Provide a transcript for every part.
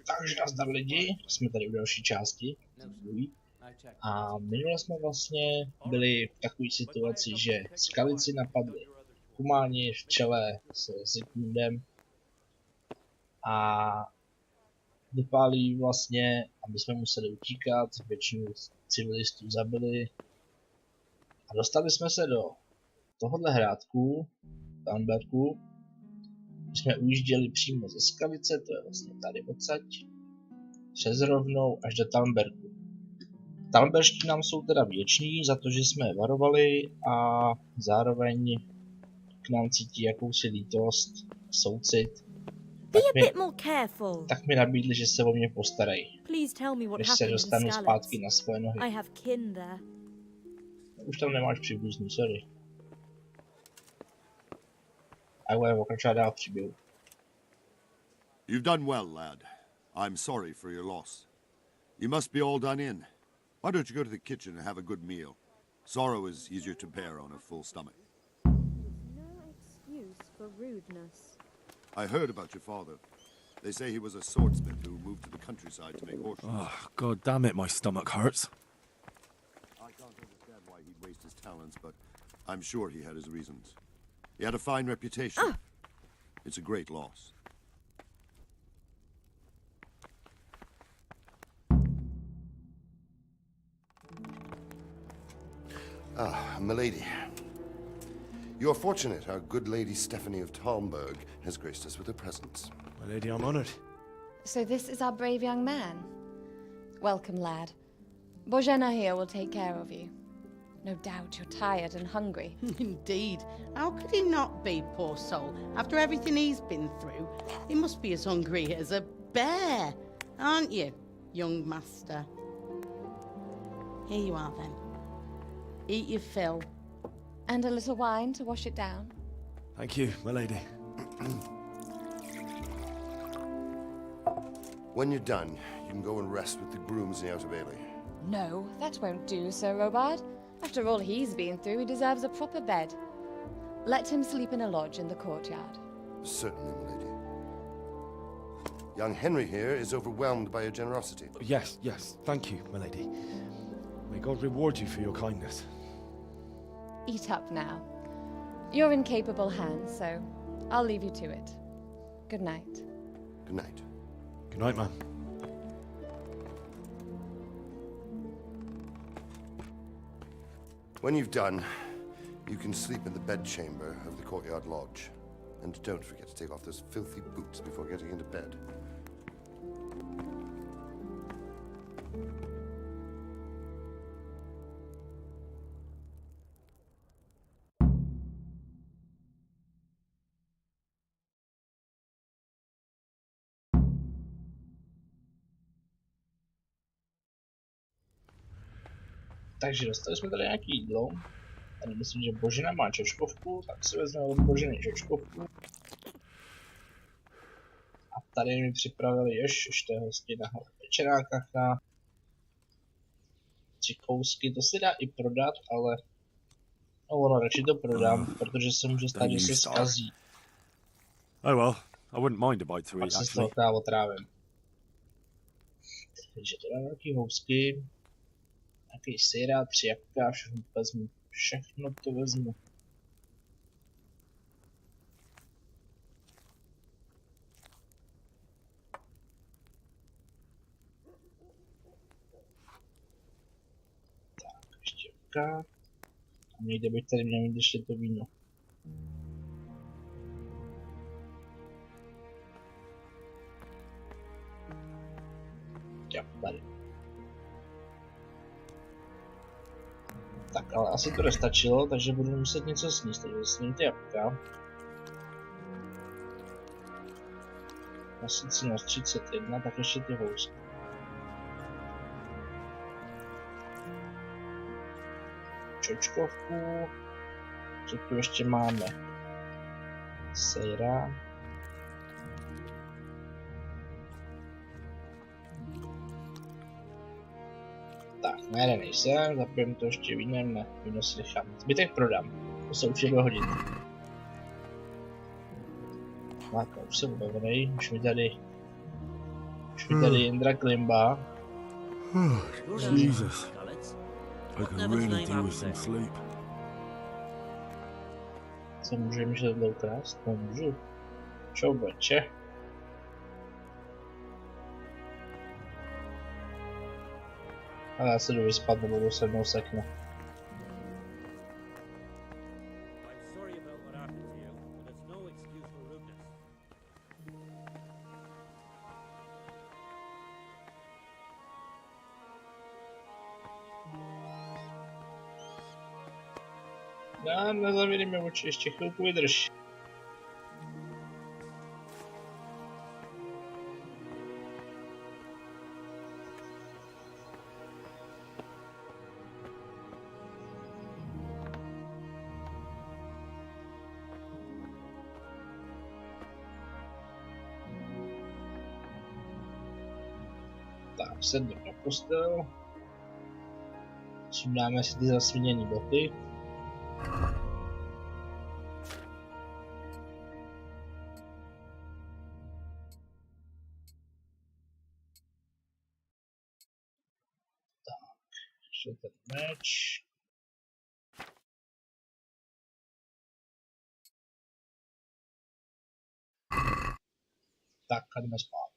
Takže nazdar lidi, jsme tady u další části. A minule jsme vlastně byli v takové situaci, že Skalici napadli humáni v čele se Zikmundem a vypálí vlastně, aby jsme museli utíkat, většinu civilistů zabili a dostali jsme se do tohohle hrádku, Talmberku, kdy jsme ujížděli přímo ze Skalice, to je vlastně tady odsaď, přes rovnou až do Talmberku. Talmberští nám jsou teda vděční za to, že jsme je varovali a zároveň k nám cítí jakousi lítost, soucit. Tak mi nabídli, že se o mě postarají, než se dostanu zpátky na svoje nohy. Už tam nemáš příbuzný, sorry. A budeme pokračovat dál v příběhu. You've done well, lad. I'm sorry for your loss. You must be all done in. Why don't you go to the kitchen and have a good meal? Sorrow is easier to bear on a full stomach. No excuse for rudeness. I heard about your father. They say he was a swordsmith who moved to the countryside to make horseshoes. Oh, God damn it, my stomach hurts. I can't understand why he'd waste his talents, but I'm sure he had his reasons. He had a fine reputation. It's a great loss. Ah, milady. You're fortunate our good lady Stephanie of Talmberg has graced us with her presence. My lady, I'm honored. So this is our brave young man. Welcome, lad. Bozhena here will take care of you. No doubt you're tired and hungry. Indeed. How could he not be, poor soul? After everything he's been through, he must be as hungry as a bear, aren't you, young master? Here you are, then. Eat your fill. And a little wine to wash it down. Thank you, my lady. When you're done, you can go and rest with the grooms in the outer bailey. No, that won't do, Sir Robard. After all he's been through, he deserves a proper bed. Let him sleep in a lodge in the courtyard. Certainly, milady. Young Henry here is overwhelmed by your generosity. Yes, thank you, my lady. May God reward you for your kindness. Eat up now. You're in capable hands, so I'll leave you to it. Good night. Good night. Good night, man. When you've done, you can sleep in the bedchamber of the courtyard lodge. And don't forget to take off those filthy boots before getting into bed. Takže dostali jsme tady nějaký jídlo. Tady myslím, že Božena má čočkovku, tak si vezmeme od Boženy čočkovku. A tady mi připravili ještě hostina pečená kacha. 3 kousky, to se dá i prodat, ale no ono, radši to prodám, protože se může stát, že se zkazí. Oh well, I wouldn't mind a bite to Pak eat, se z toho actually. otrávím. Takže to dám nějaký housky. Nějaký sýra, 3 jabka, všechno to vezmu. Tak, ještě jabka. A někde bych tady měl mít ještě to víno. Jo, tady. Tak ale asi to nestačilo, takže budu muset něco sníst, takže sním ty jabka. Nasycenost 31, tak ještě ty housky. Čočkovku. Co tu ještě máme? Sejra. Tak, ne, nejsem, zapijeme to ještě vínem, ne, víno si nechám. Zbytek prodám, to se určitě bude hodit. Tak, už jsem unavený, už mi tady Už mi tady Jindra klimbá. Jesus. I can really do with some sleep. Co může mi tohle ukrást? No můžu. Čověče. Ale já se jdu vyspat, nebo jdu se mnou sekne. No, nezavírej mi oči, ještě chvilku vydrž. Tak, sednu na postel. Sundáme si ty zasviněný boty. Ještě ten meč. Tak, jdeme spát.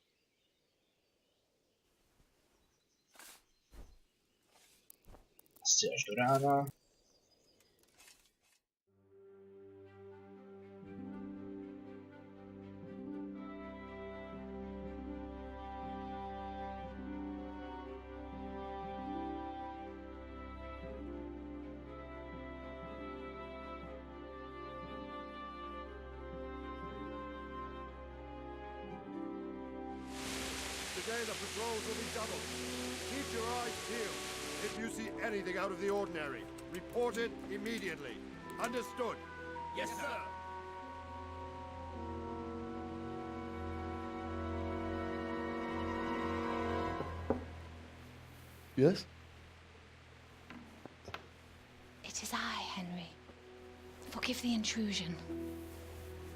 Asi až do rána. Today the patrols will be doubled. Keep your eyes peeled. If you see anything out of the ordinary, report it immediately. Understood? Yes, sir. Yes? It is I, Henry. Forgive the intrusion.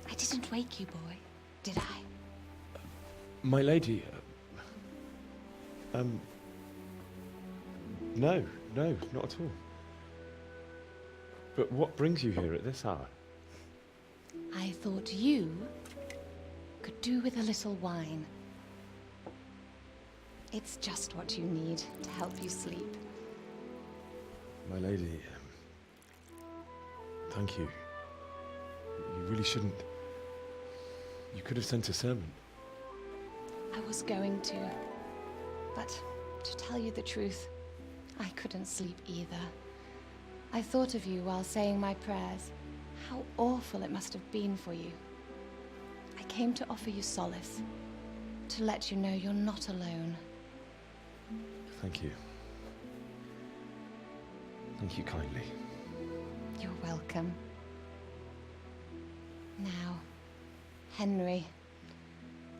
I didn't wake you, boy, did I? My lady, no, not at all. But what brings you here at this hour? I thought you could do with a little wine. It's just what you need to help you sleep. My lady, thank you. You really shouldn't. You could have sent a servant. I was going to, but to tell you the truth, I couldn't sleep either. I thought of you while saying my prayers. How awful it must have been for you. I came to offer you solace, to let you know you're not alone. Thank you. Thank you kindly. You're welcome. Now, Henry,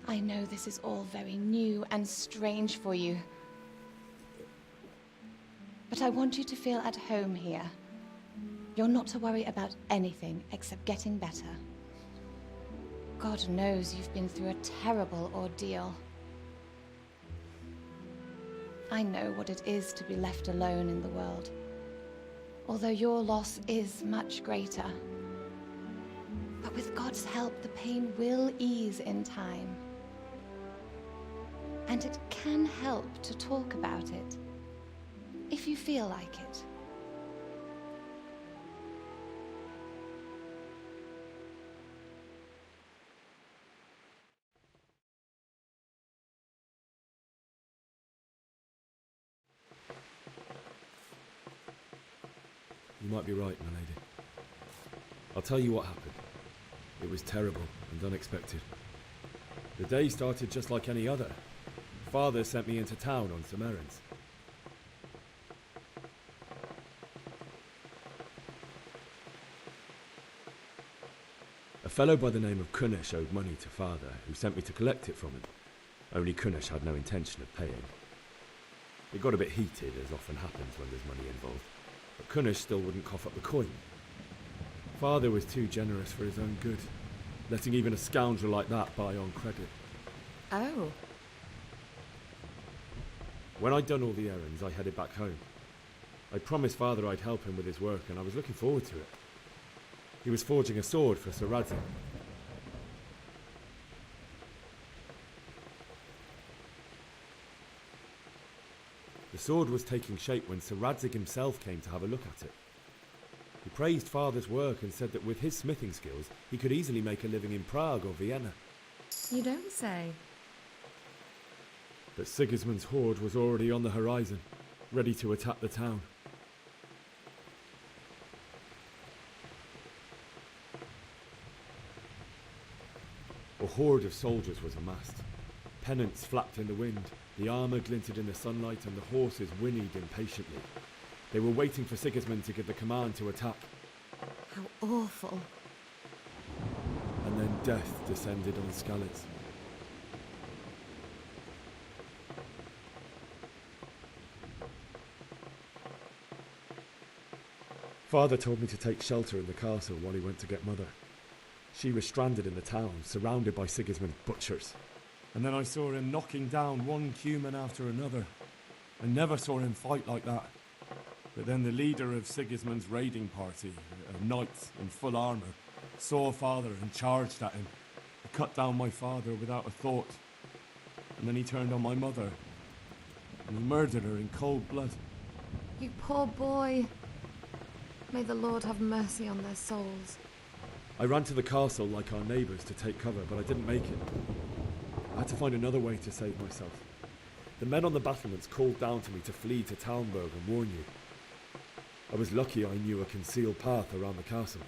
I know this is all very new and strange for you, but I want you to feel at home here. You're not to worry about anything except getting better. God knows you've been through a terrible ordeal. I know what it is to be left alone in the world, although your loss is much greater. But with God's help, the pain will ease in time. And it can help to talk about it, if you feel like it. You might be right, my lady. I'll tell you what happened. It was terrible and unexpected. The day started just like any other. Father sent me into town on some errands. A fellow by the name of Kunesh owed money to Father, who sent me to collect it from him. Only Kunesh had no intention of paying. It got a bit heated, as often happens when there's money involved, but Kunesh still wouldn't cough up the coin. Father was too generous for his own good, letting even a scoundrel like that buy on credit. Oh. When I'd done all the errands, I headed back home. I promised Father I'd help him with his work, and I was looking forward to it. He was forging a sword for Sir Radzig. The sword was taking shape when Sir Radzig himself came to have a look at it. He praised Father's work and said that with his smithing skills, he could easily make a living in Prague or Vienna. You don't say. But Sigismund's horde was already on the horizon, ready to attack the town. A horde of soldiers was amassed. Pennants flapped in the wind, the armour glinted in the sunlight, and the horses whinnied impatiently. They were waiting for Sigismund to give the command to attack. How awful. And then death descended on Skalice. Father told me to take shelter in the castle while he went to get Mother. She was stranded in the town, surrounded by Sigismund's butchers. And then I saw him knocking down one human after another. I never saw him fight like that. But then the leader of Sigismund's raiding party, a knight in full armour, saw Father and charged at him. He cut down my father without a thought. And then he turned on my mother. And he murdered her in cold blood. You poor boy. May the Lord have mercy on their souls. I ran to the castle like our neighbours to take cover, but I didn't make it. I had to find another way to save myself. The men on the battlements called down to me to flee to Talmberka and warn you. I was lucky I knew a concealed path around the castle.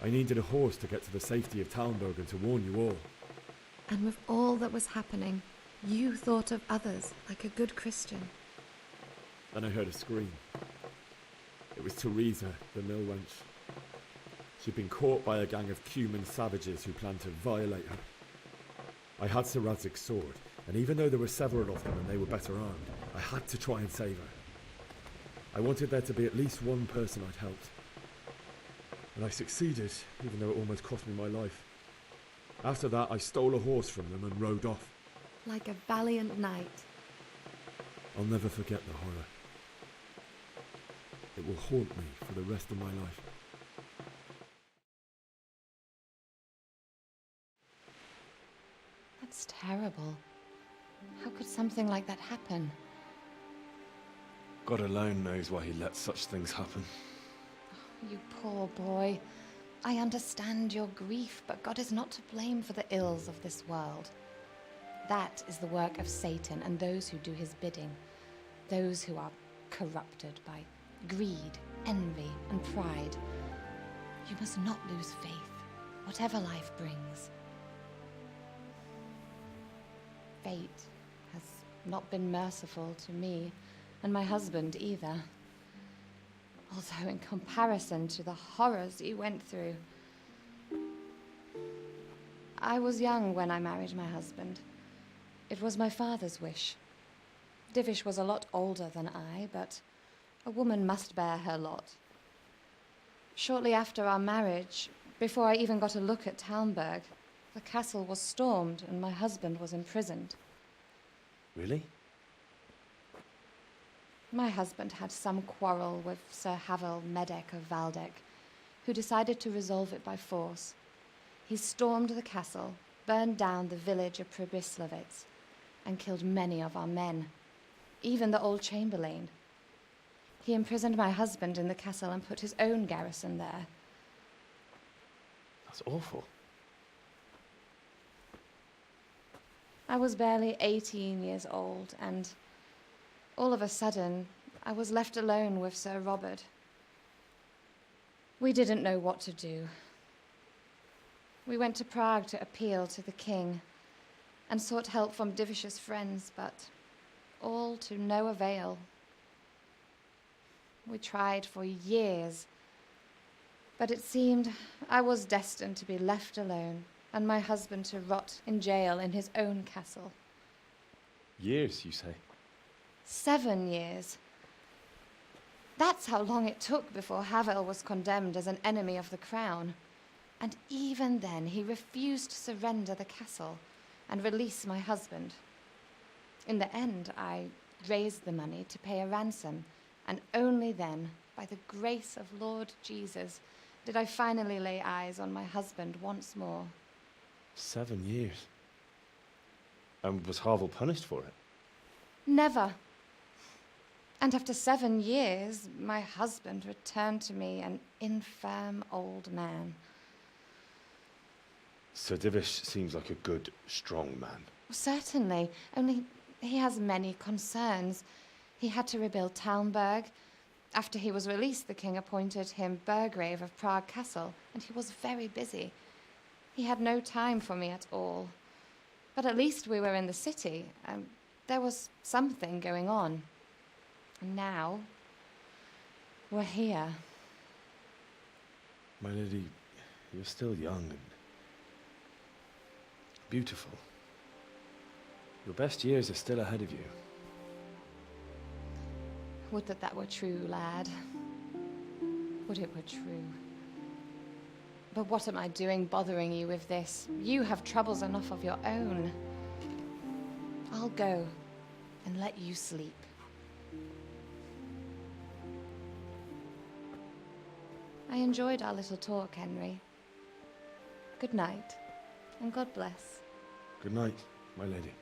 I needed a horse to get to the safety of Talmberka and to warn you all. And with all that was happening, you thought of others like a good Christian. Then I heard a scream. It was Teresa, the mill wench. She'd been caught by a gang of Cuman savages who planned to violate her. I had Sir Radzig's sword, and even though there were several of them and they were better armed, I had to try and save her. I wanted there to be at least one person I'd helped. And I succeeded, even though it almost cost me my life. After that, I stole a horse from them and rode off. Like a valiant knight. I'll never forget the horror. It will haunt me for the rest of my life. That's terrible. How could something like that happen? God alone knows why he lets such things happen. You poor boy. I understand your grief, but God is not to blame for the ills of this world. That is the work of Satan and those who do his bidding. Those who are corrupted by greed, envy, and pride. You must not lose faith, whatever life brings. Fate has not been merciful to me, and my husband either. Although in comparison to the horrors he went through. I was young when I married my husband. It was my father's wish. Divish was a lot older than I, but a woman must bear her lot. Shortly after our marriage, before I even got a look at Talmberka, the castle was stormed and my husband was imprisoned. Really? My husband had some quarrel with Sir Havel Medek of Valdek, who decided to resolve it by force. He stormed the castle, burned down the village of Pribyslavitz, and killed many of our men, even the old chamberlain. He imprisoned my husband in the castle and put his own garrison there. That's awful. I was barely 18 years old, and all of a sudden, I was left alone with Sir Robert. We didn't know what to do. We went to Prague to appeal to the king and sought help from Divish's friends, but all to no avail. We tried for years, but it seemed I was destined to be left alone and my husband to rot in jail in his own castle. Years, you say? 7 years. That's how long it took before Havel was condemned as an enemy of the crown. And even then, he refused to surrender the castle and release my husband. In the end, I raised the money to pay a ransom, and only then, by the grace of Lord Jesus, did I finally lay eyes on my husband once more. 7 years. And was Harville punished for it? Never. And after 7 years, my husband returned to me an infirm old man. Sir Divish seems like a good, strong man. Certainly, only he has many concerns. He had to rebuild Talmberg. After he was released, the king appointed him Burgrave of Prague Castle, and he was very busy. He had no time for me at all. But at least we were in the city, and there was something going on. And now, we're here. My lady, you're still young and beautiful. Your best years are still ahead of you. Would that that were true, lad. Would it were true. But what am I doing bothering you with this? You have troubles enough of your own. I'll go and let you sleep. I enjoyed our little talk, Henry. Good night, and God bless. Good night, my lady.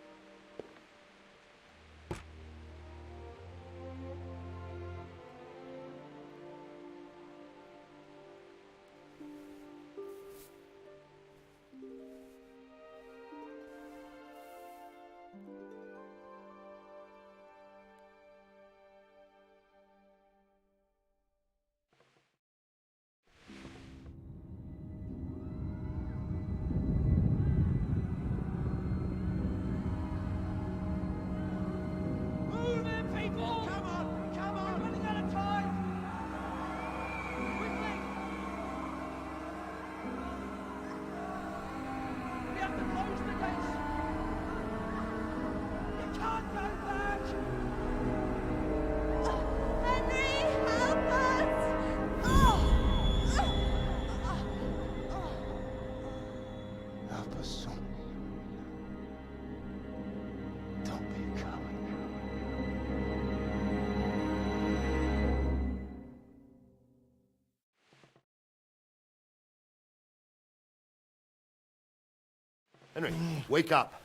Henry, wake up.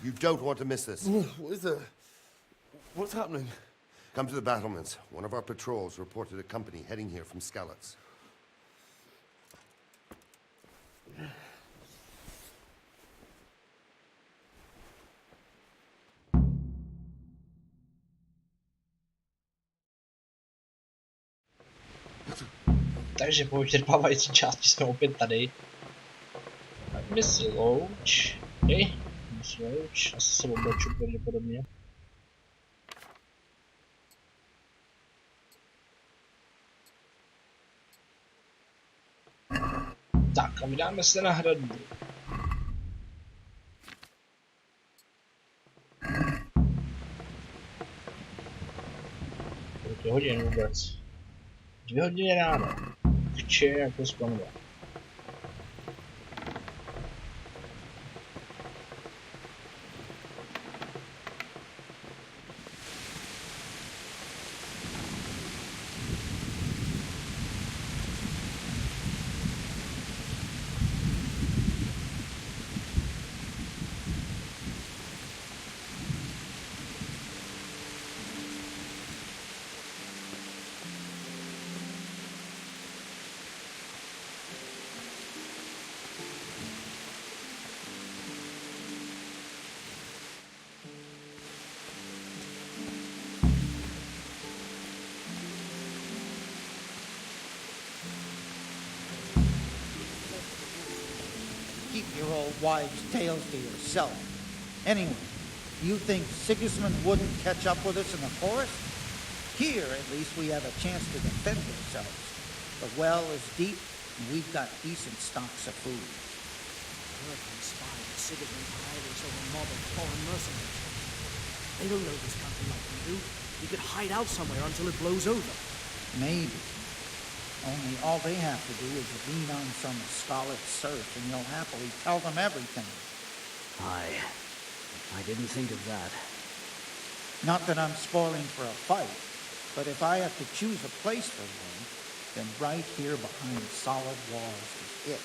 You don't want to miss this. What is it? What's happening? Come to the battlements. One of our patrols reported a company heading here from Skalice. Takže po vyčerpávající části jsme opět tady. Misi Louč. Hej, Misi Louč. Asi se obleču pravděpodobně. Tak a vydáme se na hradbu. Kolik je hodin vůbec? 2 hodiny ráno. Vče jako splnilo. Keep your old wives' tales to yourself. Anyway, you think Sigismund wouldn't catch up with us in the forest? Here, at least, we have a chance to defend ourselves. The well is deep, and we've got decent stocks of food. Hurricane spy that Sigismund hired us over a mob of foreign mercenaries. They don't know this country like we do. We could hide out somewhere until it blows over. Maybe. Only all they have to do is lean on some Skalice serf and you'll happily tell them everything. I didn't think of that. Not that I'm spoiling for a fight, but if I have to choose a place for one, then right here behind solid walls is it.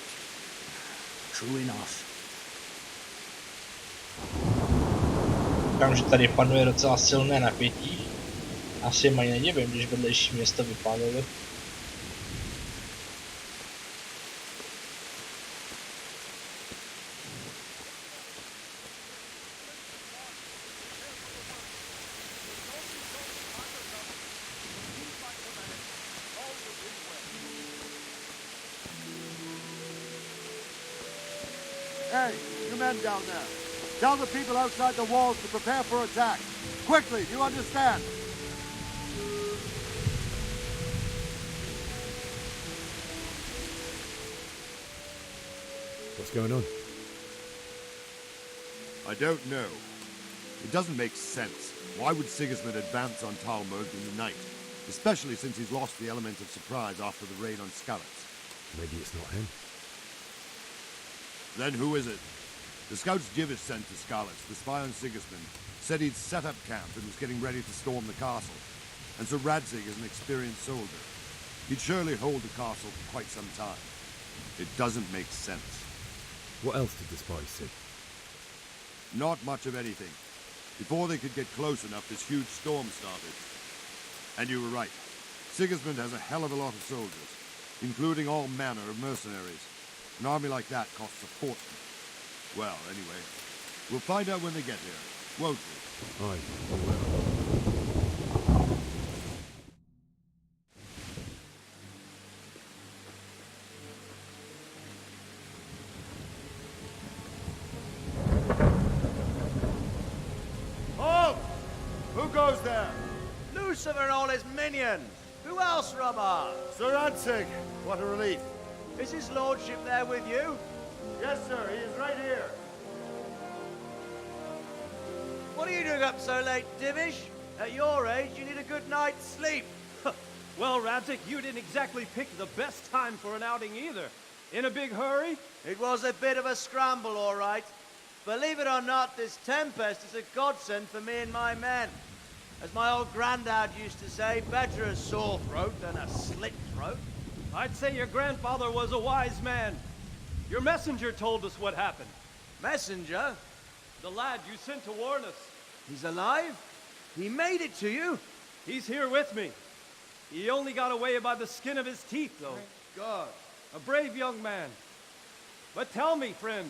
True enough. Říkám, že tady panuje docela silné napětí. Asi mají nedivím, když vedlejší město vypálili. Hey, you men down there. Tell the people outside the walls to prepare for attack. Quickly, do you understand? What's going on? I don't know. It doesn't make sense. Why would Sigismund advance on Talmberka in the night? Especially since he's lost the element of surprise after the raid on Skalice. Maybe it's not him. Then who is it? The scouts Jivish sent to Skalice, the spy on Sigismund, said he'd set up camp and was getting ready to storm the castle. And so Radzig is an experienced soldier. He'd surely hold the castle for quite some time. It doesn't make sense. What else did the spies see? Not much of anything. Before they could get close enough, this huge storm started. And you were right. Sigismund has a hell of a lot of soldiers, including all manner of mercenaries. An army like that costs a fortune. Well, anyway, we'll find out when they get here, won't we? Aye, we will. Halt! Who goes there? Lucifer and all his minions. Who else, Robber? Sir Radzig. What a relief. Is his lordship there with you? Yes, sir. He is right here. What are you doing up so late, Divish? At your age, you need a good night's sleep. Well, Radzig, you didn't exactly pick the best time for an outing either. In a big hurry? It was a bit of a scramble, all right. Believe it or not, this tempest is a godsend for me and my men. As my old granddad used to say, better a sore throat than a slit throat. I'd say your grandfather was a wise man. Your messenger told us what happened. Messenger? The lad you sent to warn us. He's alive? He made it to you? He's here with me. He only got away by the skin of his teeth, though. Thank God. A brave young man. But tell me, friend,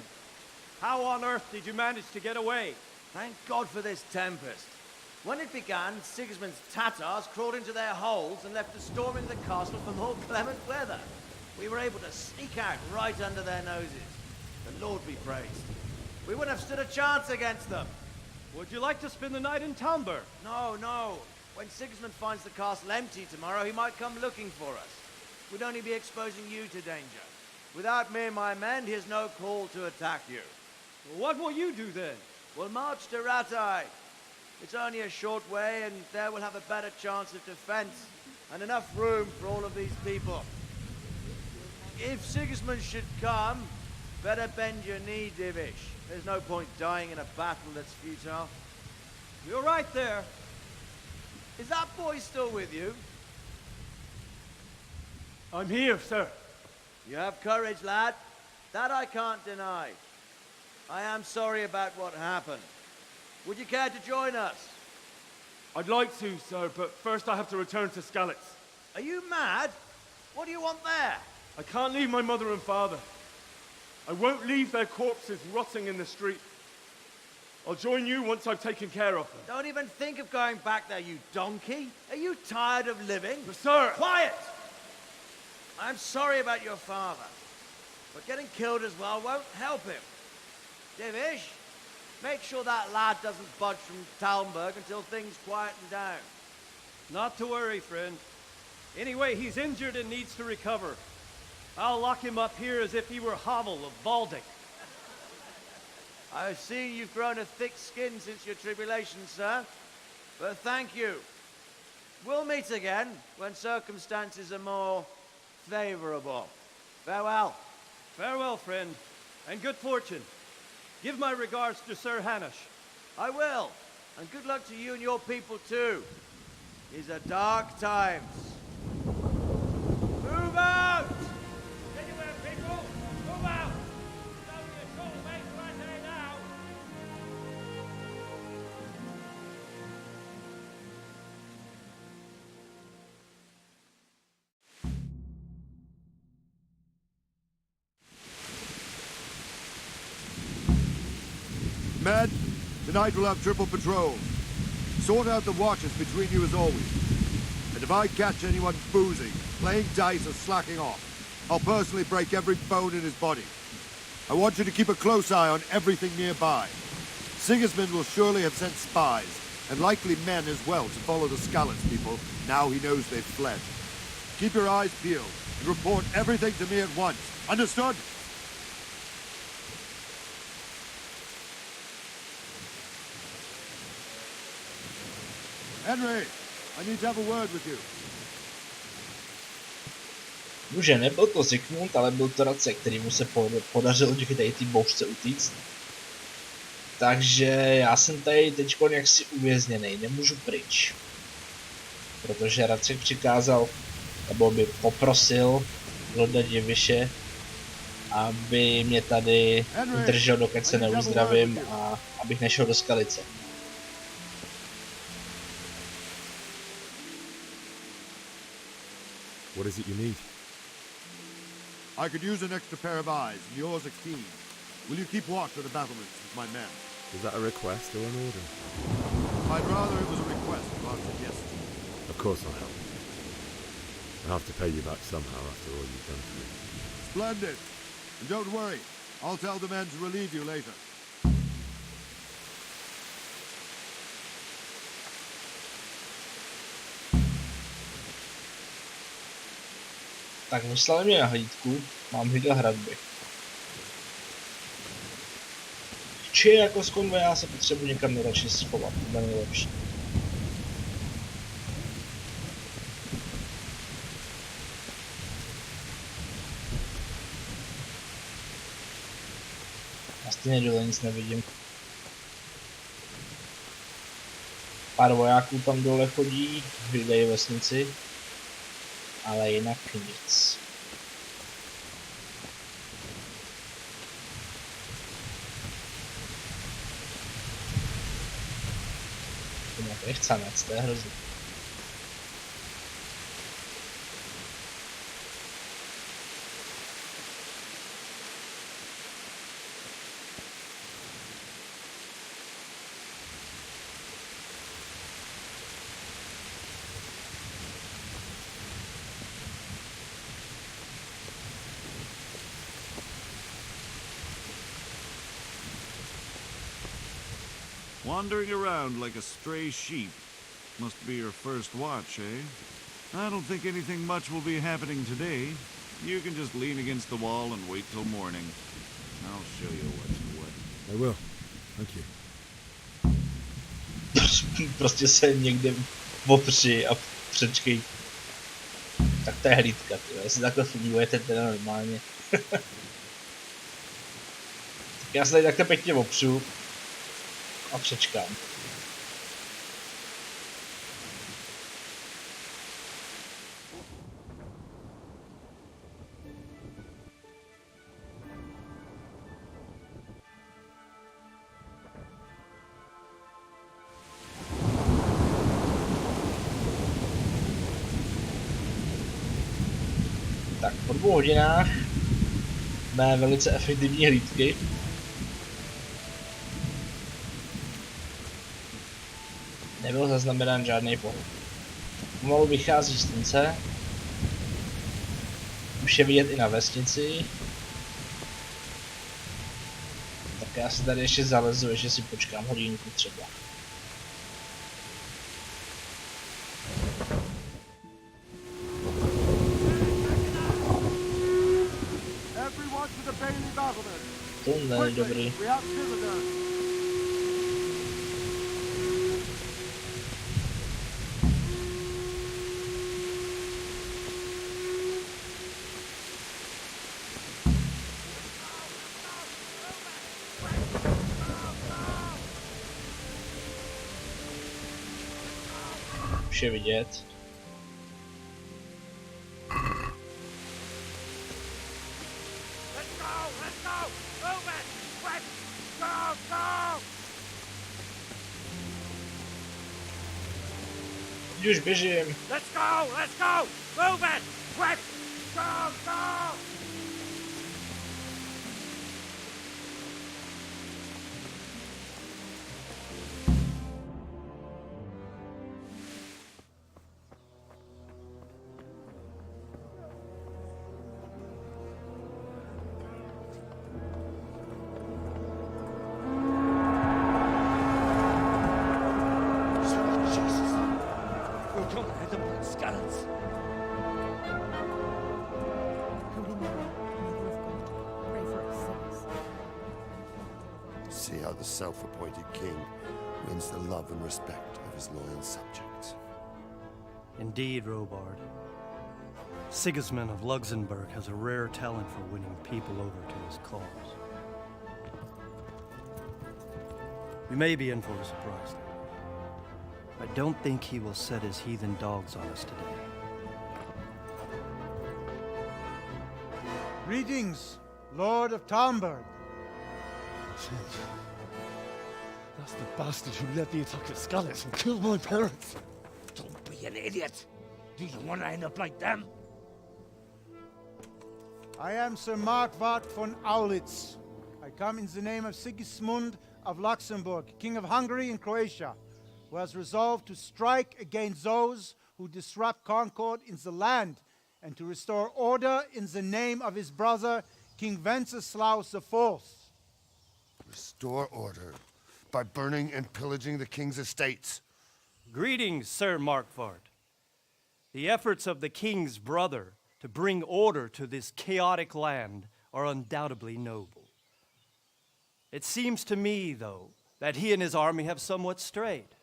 how on earth did you manage to get away? Thank God for this tempest. When it began, Sigismund's Tatars crawled into their holes and left us storming the castle for more clement weather. We were able to sneak out right under their noses. The Lord be praised. We wouldn't have stood a chance against them. Would you like to spend the night in Talmberka? No, no. When Sigismund finds the castle empty tomorrow, he might come looking for us. We'd only be exposing you to danger. Without me and my men, he has no call to attack you. What will you do then? We'll march to Ratai. It's only a short way, and there we'll have a better chance of defense and enough room for all of these people. If Sigismund should come, better bend your knee, Divish. There's no point dying in a battle that's futile. You're right there. Is that boy still with you? I'm here, sir. You have courage, lad. That I can't deny. I am sorry about what happened. Would you care to join us? I'd like to, sir, but first I have to return to Skalice. Are you mad? What do you want there? I can't leave my mother and father. I won't leave their corpses rotting in the street. I'll join you once I've taken care of them. Don't even think of going back there, you donkey. Are you tired of living? But sir! Quiet! I'm sorry about your father, but getting killed as well won't help him. Divish, make sure that lad doesn't budge from Talmberka until things quieten down. Not to worry, friend. Anyway, he's injured and needs to recover. I'll lock him up here as if he were Havel of Baldic. I've seen you've grown a thick skin since your tribulation, sir. But thank you. We'll meet again when circumstances are more favorable. Farewell. Farewell, friend, and good fortune. Give my regards to Sir Hanush. I will. And good luck to you and your people too. These are dark times. Move out! Anywhere, people! Move out! It's only a short way to Anne now. Men, tonight we'll have triple patrol. Sort out the watches between you as always. And if I catch anyone boozing, playing dice or slacking off, I'll personally break every bone in his body. I want you to keep a close eye on everything nearby. Sigismund will surely have sent spies, and likely men as well, to follow the Skalice people now he knows they've fled. Keep your eyes peeled and report everything to me at once. Understood? Henry, I need to have a word with you. Muže, nebyl to Zikmund, ale byl to radce, kterýmu se podařilo díky té bouřce utéct. Takže já jsem tady teďko jaksi uvězněný, nemůžu pryč. Protože Radcek přikázal, nebo by poprosil Lorda Diviše, aby mě tady držel, dokud se neuzdravím a abych nešel do Skalice. What is it you need? I could use an extra pair of eyes, and yours are keen. Will you keep watch at the battlements with my men? Is that a request or an order? I'd rather it was a request rather than yes. Of course I'll help. I have to pay you back somehow after all you've done for me. Splendid. And don't worry, I'll tell the men to relieve you later. Tak vyslali mě na hlídku, mám hlídka hradby. Či jako z konvoje já se potřebuji někam nejradši schovat, to je nejlepší. Já stejně dole nic nevidím. Pár vojáků tam dole chodí, hlídají vesnici. Ale jinak nic. To je nějaký chcanec, to je hrozný. Wandering around like a stray sheep. Must be your first watch, eh? I don't think anything much will be happening today. You can just lean against the wall and wait till morning. I'll show you what's what. I will. Thank you. Prostě se někde opři a přečkej. Tak to je hlídka, tyhle. Jestli takhle fungujete teda normálně. Tak já se tady takhle pěkně opřu. A přečkám. Tak po 2 hodinách mé velice efektivní hlídky nebyl zaznamenán žádný pohyb. Pomalu vychází slunce. Už je vidět i na vesnici. Tak já si tady ještě zalezu, ještě si počkám hodinku třeba. To není dobrý. Už je vidět. Už běžím. Let's go! Move it! Quick! Go! See how the self-appointed king wins the love and respect of his loyal subjects. Indeed, Robard. Sigismund of Luxembourg has a rare talent for winning people over to his cause. We may be in for a surprise, though. I don't think he will set his heathen dogs on us today. Greetings, Lord of Talmberka. That's the bastard who led the attack at Skalice and killed my parents. Don't be an idiot! Do you want to end up like them? I am Sir Návrat von Aulitz. I come in the name of Sigismund of Luxembourg, King of Hungary and Croatia, who has resolved to strike against those who disrupt concord in the land and to restore order in the name of his brother, King Wenceslaus IV. Restore order by burning and pillaging the king's estates. Greetings, Sir Markvard. The efforts of the king's brother to bring order to this chaotic land are undoubtedly noble. It seems to me, though, that he and his army have somewhat strayed.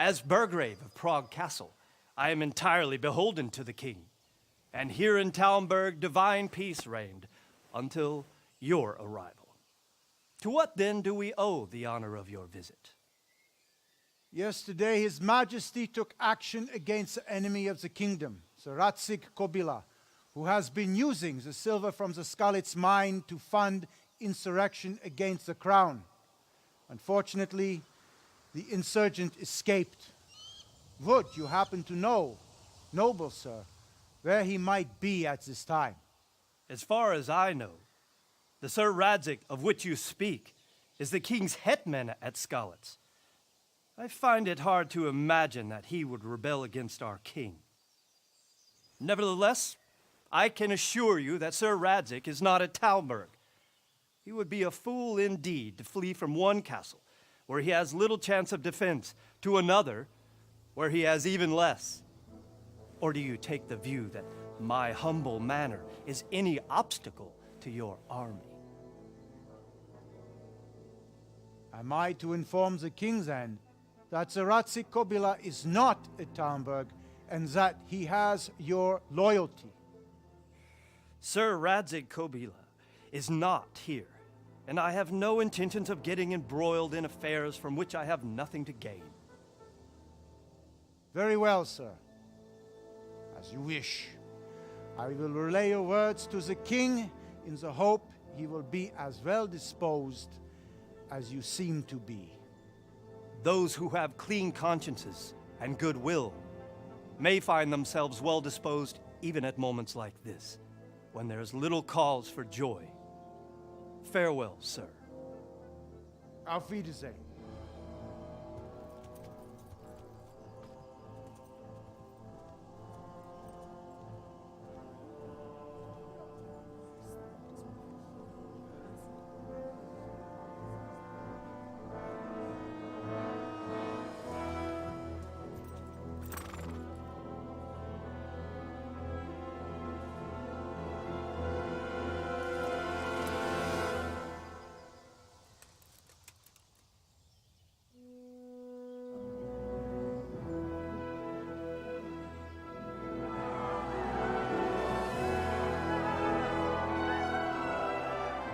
As Burgrave of Prague Castle, I am entirely beholden to the king, and here in Talmberg divine peace reigned until your arrival. To what then do we owe the honor of your visit? Yesterday, His Majesty took action against the enemy of the kingdom, Sir Radzig Kobyla, who has been using the silver from the Skalice mine to fund insurrection against the crown. Unfortunately, the insurgent escaped. Would you happen to know, noble sir, where he might be at this time? As far as I know, the Sir Radzig of which you speak is the king's hetman at Skalice. I find it hard to imagine that he would rebel against our king. Nevertheless, I can assure you that Sir Radzig is not at Talmberg. He would be a fool indeed to flee from one castle, where he has little chance of defense, to another, where he has even less. Or do you take the view that my humble manner is any obstacle to your army? Am I to inform the king then that Sir Radzig Kobyla is not at Talmberg and that he has your loyalty? Sir Radzig Kobyla is not here, and I have no intentions of getting embroiled in affairs from which I have nothing to gain. Very well, sir. As you wish. I will relay your words to the king in the hope he will be as well disposed as you seem to be. Those who have clean consciences and goodwill may find themselves well disposed even at moments like this, when there is little cause for joy. Farewell, sir. Auf Wiedersehen.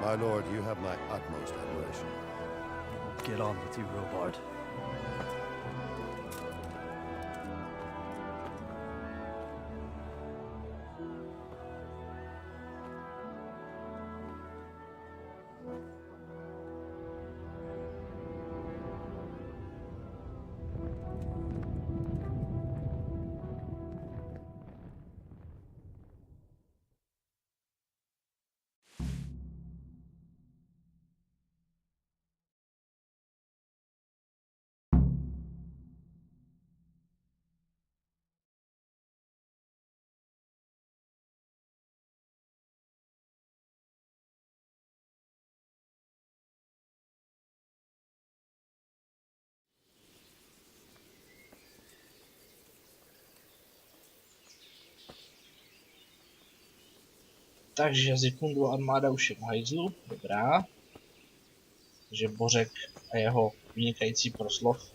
My lord, you have my utmost admiration. Get on with you, Robard. Takže Zikmundova armáda už je v hajzlu, dobrá. Takže Bořek a jeho vynikající proslov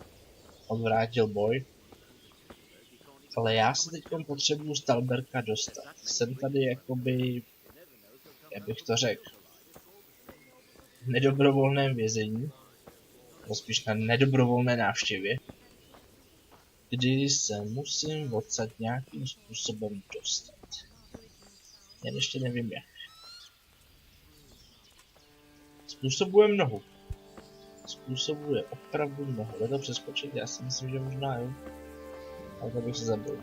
odvrátil boj. Ale já se teď potřebuju z Talmberka dostat. Jsem tady jakoby, jak bych to řekl, v nedobrovolném vězení, nebo spíš na nedobrovolné návštěvě, kdy se musím odsud nějakým způsobem dostat. Jen ještě nevím jak. Způsobuje mnoho. Způsobuje opravdu mnoho. Jde to přeskočit? Já si myslím, že možná jo. Ale to bych se zabil.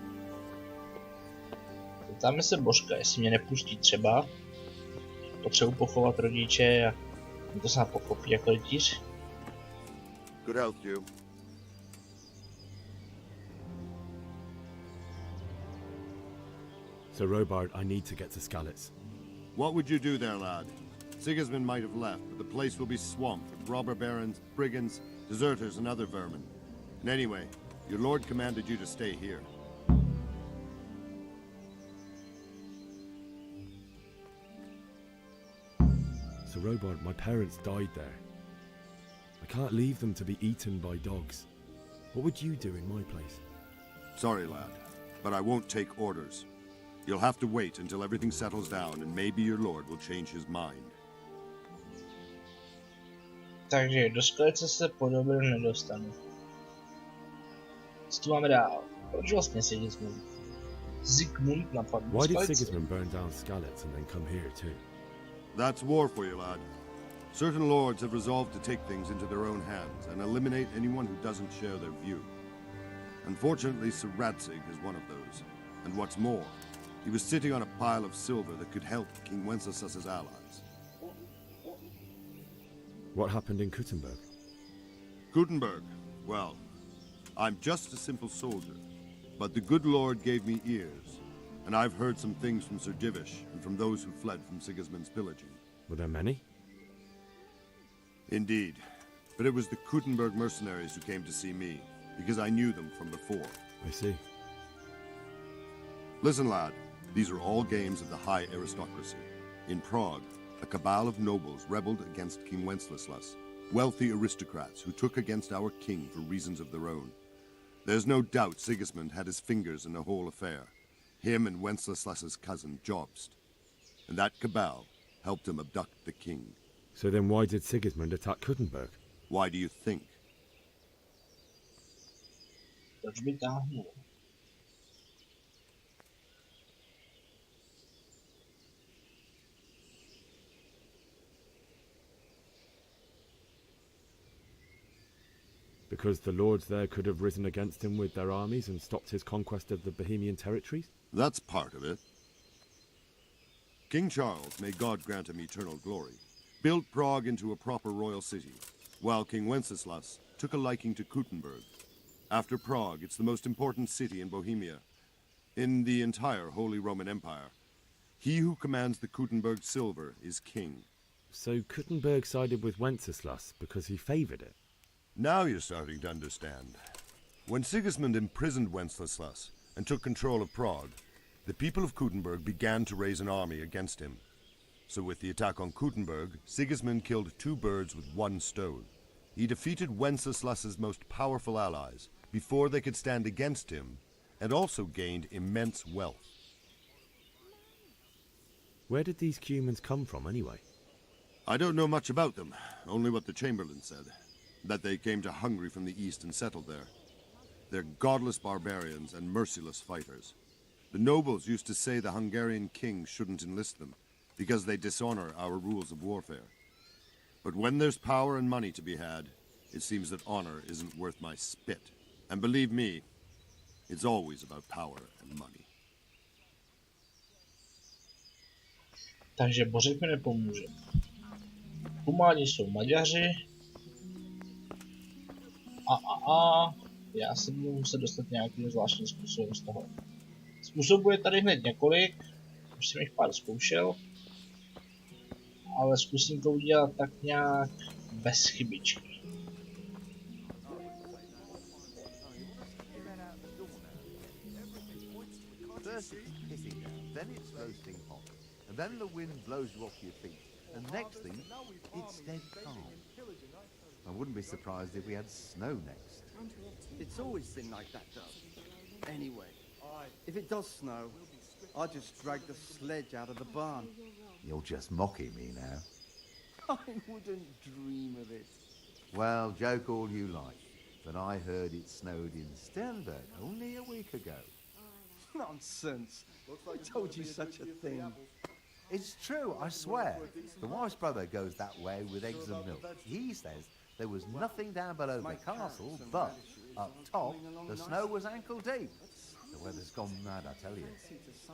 Zeptáme se Božka, jestli mě nepustí třeba. Potřebuji pochovat rodiče a to se pochopí jako rytíř. Good health, you. So, Robard, I need to get to Skalice. What would you do there, lad? Sigismund might have left, but the place will be swamped with robber barons, brigands, deserters, and other vermin. And anyway, your lord commanded you to stay here. So, Robard, my parents died there. I can't leave them to be eaten by dogs. What would you do in my place? Sorry, lad, but I won't take orders. You'll have to wait until everything settles down, and maybe your lord will change his mind. Takže do Skalice se podobně nedostanu. Co tu máme dál? Proč vlastně Zikmund napadl Why did Skalici? Sigismund burn down Skalice and then come here too? That's war for you, lad. Certain lords have resolved to take things into their own hands and eliminate anyone who doesn't share their view. Unfortunately, Sir Radzig is one of those. And what's more, he was sitting on a pile of silver that could help King Wenceslas's allies. What happened in Kuttenberg? Gutenberg, well, I'm just a simple soldier, but the good Lord gave me ears, and I've heard some things from Sir Divish and from those who fled from Sigismund's pillaging. Were there many? Indeed, but it was the Kuttenberg mercenaries who came to see me, because I knew them from before. I see. Listen, lad, these are all games of the high aristocracy. In Prague, a cabal of nobles rebelled against King Wenceslas, wealthy aristocrats who took against our king for reasons of their own. There's no doubt Sigismund had his fingers in the whole affair, him and Wenceslas's cousin Jobst. And that cabal helped him abduct the king. So then why did Sigismund attack Kuttenberg? Why do you think? Proč by táhnul? Because the lords there could have risen against him with their armies and stopped his conquest of the Bohemian territories? That's part of it. King Charles, may God grant him eternal glory, built Prague into a proper royal city, while King Wenceslas took a liking to Kuttenberg. After Prague, it's the most important city in Bohemia, in the entire Holy Roman Empire. He who commands the Kuttenberg silver is king. So Kuttenberg sided with Wenceslas because he favoured it? Now you're starting to understand. When Sigismund imprisoned Wenceslas and took control of Prague, the people of Kuttenberg began to raise an army against him. So with the attack on Kuttenberg, Sigismund killed two birds with one stone. He defeated Wenceslas's most powerful allies before they could stand against him, and also gained immense wealth. Where did these Cumans come from anyway? I don't know much about them, only what the Chamberlain said. That they came to Hungary from the east and settled there. They're godless barbarians and merciless fighters. The nobles used to say the Hungarian king shouldn't enlist them, because they dishonor our rules of warfare. But when there's power and money to be had, it seems that honor isn't worth my spit. And believe me, it's always about power and money. Takže Bořek mi nepomůže. Humáni jsou Maďaři. Já se budu muset dostat nějakým zvláštním způsobem z toho. Způsobů je tady hned několik, už jsem jich pár zkoušel, ale zkusím to udělat tak nějak bez chybičky. and then the wind blows you off your feet, and next thing, it's dead calm. I wouldn't be surprised if we had snow next. It's always been like that, though. Anyway, if it does snow, I'll just drag the sledge out of the barn. You're just mocking me now. I wouldn't dream of it. Well, joke all you like, but I heard it snowed in Sternberg only a week ago. Nonsense. I told you such a thing. It's true, I swear. The wife's brother goes that way with eggs and milk. He says there was nothing down below the castle, but up top, the snow was ankle deep. The weather's gone mad, I tell you.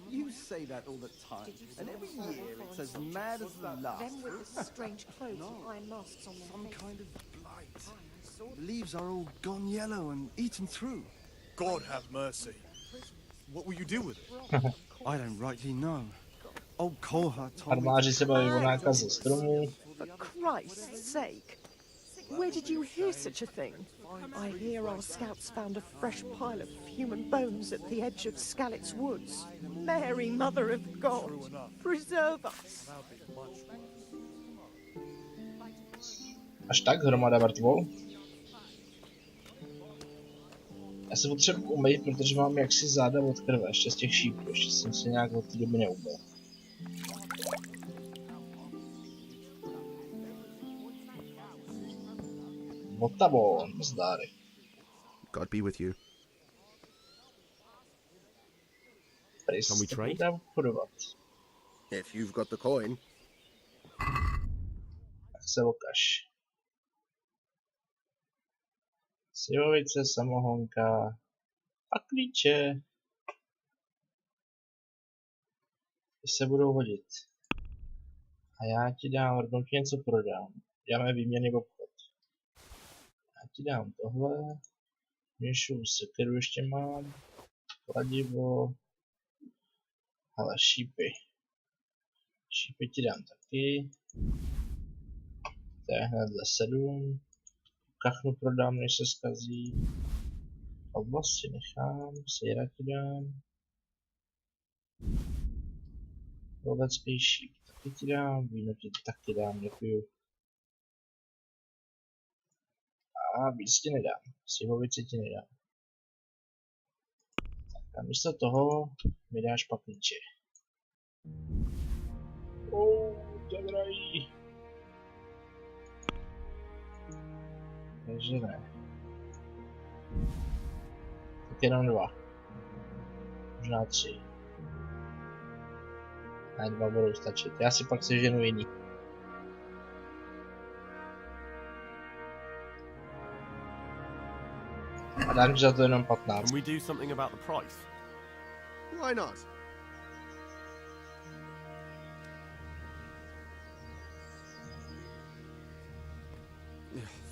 You say that all the time, and every year it's as mad as the last. Them with the strange clothes and iron masks on their Some face. kind of blight. The leaves are all gone yellow and eaten through. God have mercy. What will you do with it? I don't rightly know. Old Koha told me. Farmáři se baví o nákaze stromů. For Christ's sake. Where did you hear such a thing? I hear our scouts found a fresh pile of human bones at the edge of Skalice woods. Mary, Mother of God, preserve us. Až tak hromada mrtvol. Já se potřebuji umýt, protože mám jaksi záda od krve, ještě z těch šípů, ještě jsem si nějak od té doby neumyl. Botavon, zdáry. God be with you. Can we trade? If you've got the coin. Tak se ukaž. Slivovice, samohonka a klíče. Ty se budou hodit. A já ti dám, rovnou ti něco prodám. Děláme výměnný obchod. Já ti dám tohle. Měšu sekeru ještě mám. Kladivo. Ale šípy. Šípy ti dám taky. To je hnedle 7. Kachnu prodám, než se zkazí. Oblast si nechám, sejra ti dám. Lovecký šíp taky ti dám, víno ti taky dám, nepiju. A víc ti nedám, slivovici ti nedám. Tak a místo toho mi dáš paklíče. To je drahý. Takže ne. Tak jenom 2. Možná 3. Ne, 2 budou stačit. Já si pak seženu jiný. A dám za to jenom 15. Can we do something about the price? Why not?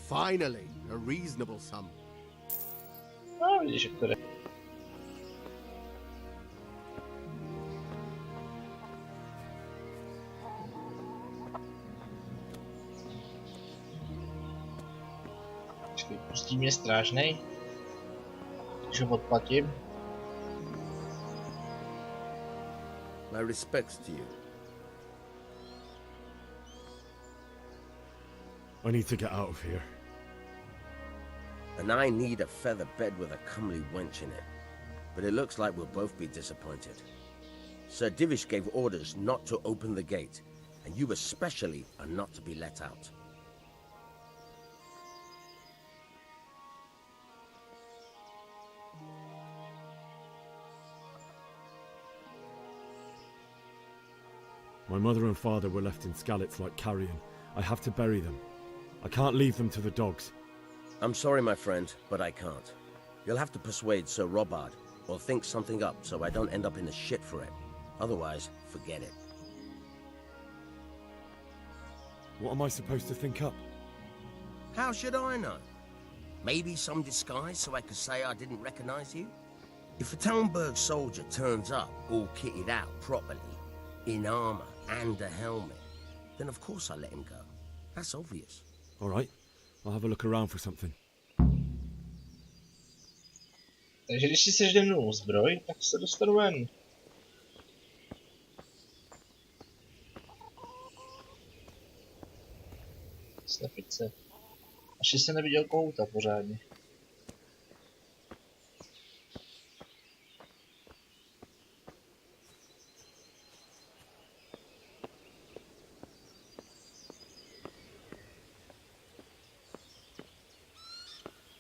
Finally, a reasonable sum. No, vidíš, jak to jde. Počkej, pustí mě strážnej. Když ho odplatím. My respects to you. I need to get out of here. And I need a feather bed with a comely wench in it. But it looks like we'll both be disappointed. Sir Divish gave orders not to open the gate, and you especially are not to be let out. My mother and father were left in Skalice like carrion. I have to bury them. I can't leave them to the dogs. I'm sorry, my friend, but I can't. You'll have to persuade Sir Robard, or think something up so I don't end up in the shit for it. Otherwise, forget it. What am I supposed to think up? How should I know? Maybe some disguise so I could say I didn't recognize you? If a Talmberg soldier turns up all kitted out properly, in armor and a helmet, then of course I let him go. That's obvious. All right, I'll have a look around for something. Takže když si seženu zbroj, tak se dostanu ven. Slepice. Ještě jsem neviděl kohouta pořádně.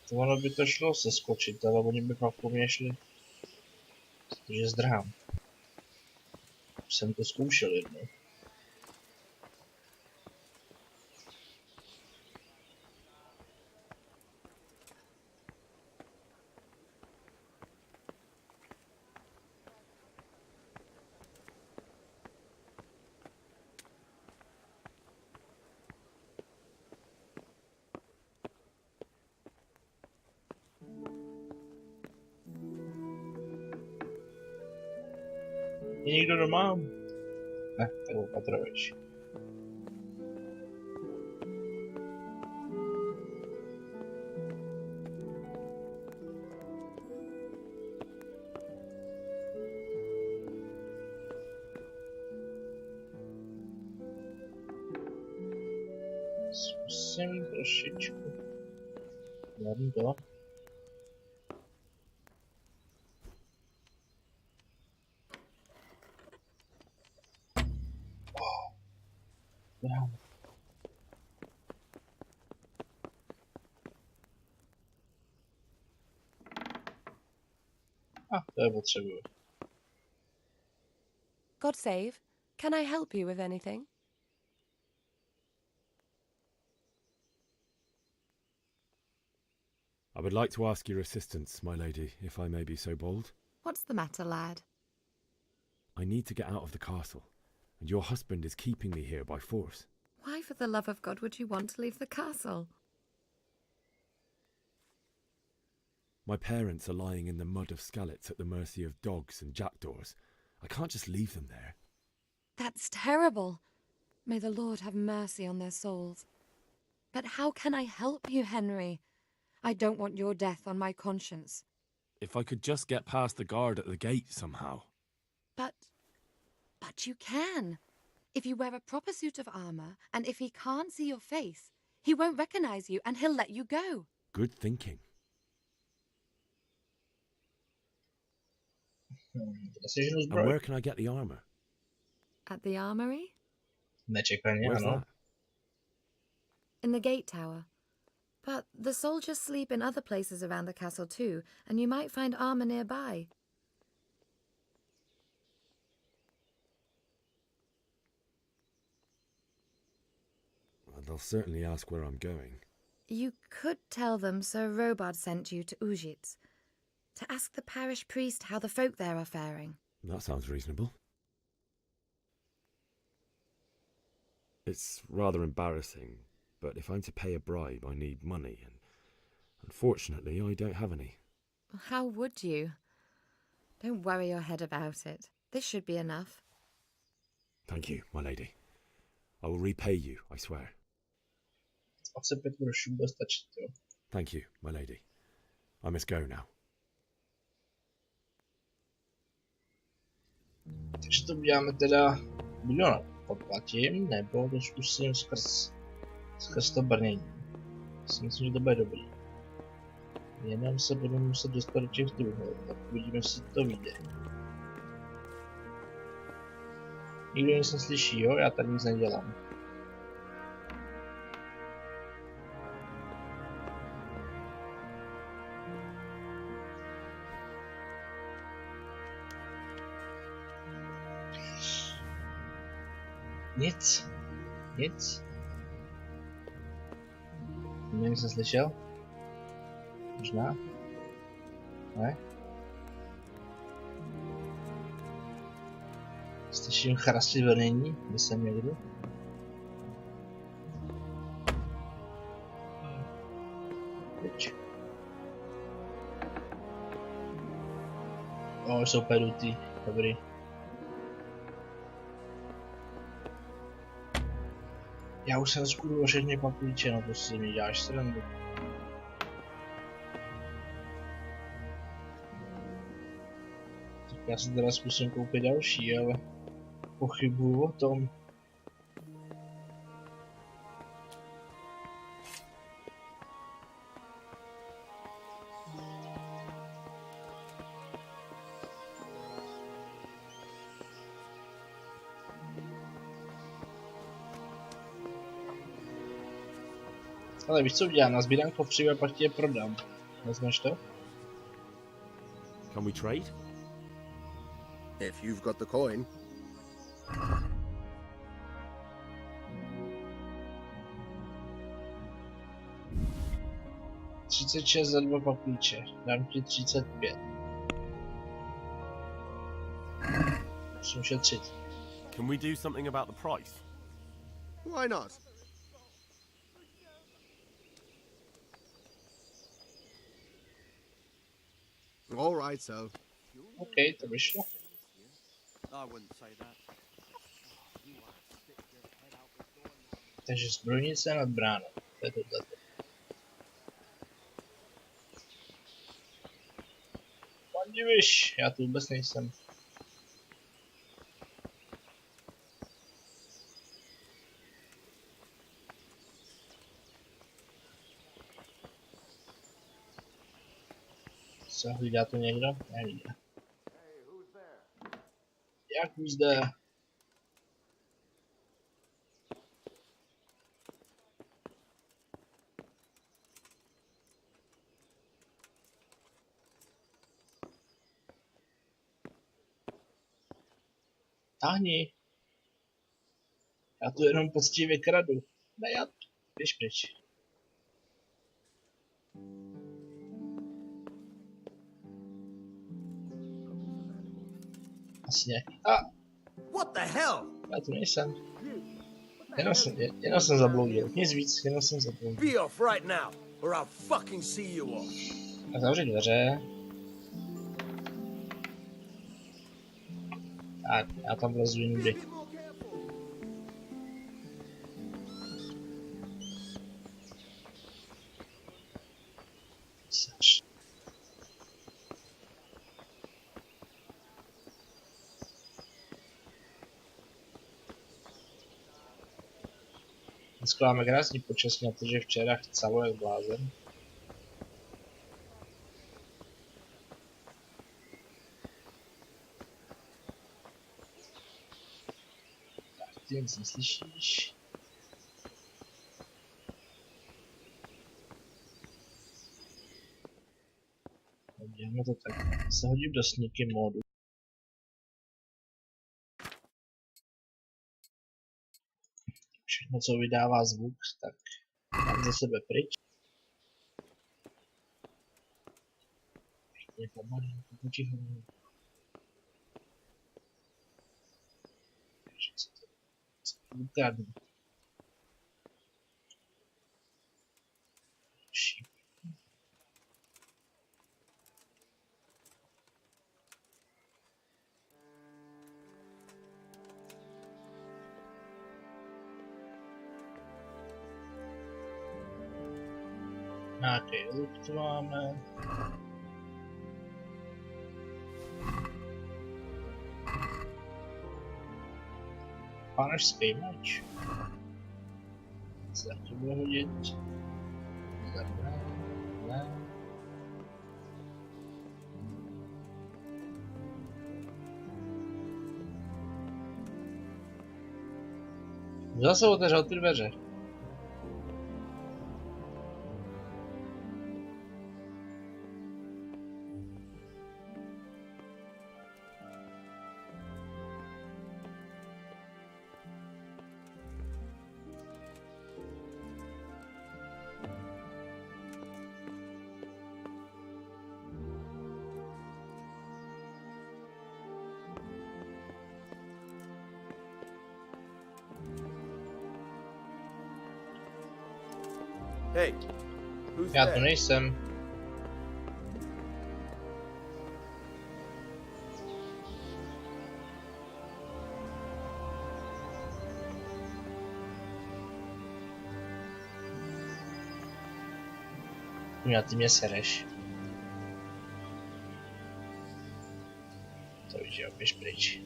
To ono by to šlo seskočit, ale oni by pak po mně šli. Protože zdrhám. Už jsem to zkoušel jednou. Je někdo doma? Ne, tak opatroveš. Zkusím trošičku. Dám to. To je potřebuji. God save. Can I help you with anything? I would like to ask your assistance, my lady, if I may be so bold. What's the matter, lad? I need to get out of the castle, and your husband is keeping me here by force. Why, for the love of God, would you want to leave the castle? My parents are lying in the mud of Skalice at the mercy of dogs and jackdaws. I can't just leave them there. That's terrible. May the Lord have mercy on their souls. But how can I help you, Henry? I don't want your death on my conscience. If I could just get past the guard at the gate somehow. But you can. If you wear a proper suit of armor, and if he can't see your face, he won't recognize you and he'll let you go. Good thinking. And where can I get the armor? At the armory? Where's that? In the gate tower. But the soldiers sleep in other places around the castle too, and you might find armor nearby. Well, they'll certainly ask where I'm going. You could tell them Sir Robard sent you to Ujic, to ask the parish priest how the folk there are faring. That sounds reasonable. It's rather embarrassing, but if I'm to pay a bribe, I need money, and unfortunately, I don't have any. How would you? Don't worry your head about it. This should be enough. Thank you, my lady. I will repay you, I swear. 25 grošů bude stačit, jo. Thank you, my lady. I must go now. Takže to uděláme teda, buď ho podplatím, nebo to zkusím skrz to brnění. Myslím, že to bude dobrý. Jenom se budu muset dostat do těch druhů, tak uvidíme, jestli to vyjde. Nikdo nic neslyší, jo? Já tady nic nedělám. Nic. Nic. Mě jsem slyšel? Možná? Ne? Slyším chrastit vrnění, kde jsem někdo? Teď. Jsou perutý, dobrý. Já už jsem skoro všechny paklíče, no to si mi děláš srandu. Tak já si teda zkusím koupit další, ale pochybuju o tom. Ale víš co udělám, nazbírám kopřiví a pak ti je prodám. Vezmeš to? Can we trade? If you've got the coin. $36 za 2 papíče. Dám ti 35. Musím šetřit. Can we do something about the price? Why not? All right, so. OK, to vyšlo. Takže zbrojnice nad bránou. To je tohle. Divíš, já tu vůbec nejsem. Co, hlídá to někdo? Nehlídá. Jak už zde? Táhni. Já tu jenom poctivě kradu. Ne, já... Běž pryč. Asi nějaký... What the hell? Já tu nejsem. Jenom jsem zabloudil. Nic víc, jenom jsem zabloudil. Be off right now, or I'll fucking see you off. A zavři dveře. Tak, já tam vlezu jinudy. Dneska máme krásný počasí na to, že včera chcelo jak blázen. Tak, ty nic neslyšíš. Děláme to tak. Se hodím do sneaky modu. Všechno, co vydává zvuk, tak dám za sebe pryč. Pěkně pomalinku, potichu. Co to ukradnu. Nějaký luk tu máme. Pánařský meč. Se taky bude hodit. Ne. Zase otevřel ty dveře. Hey, who's Já there? tu nejsem. Já ty mě sereš. To víš, jo, běž pryč.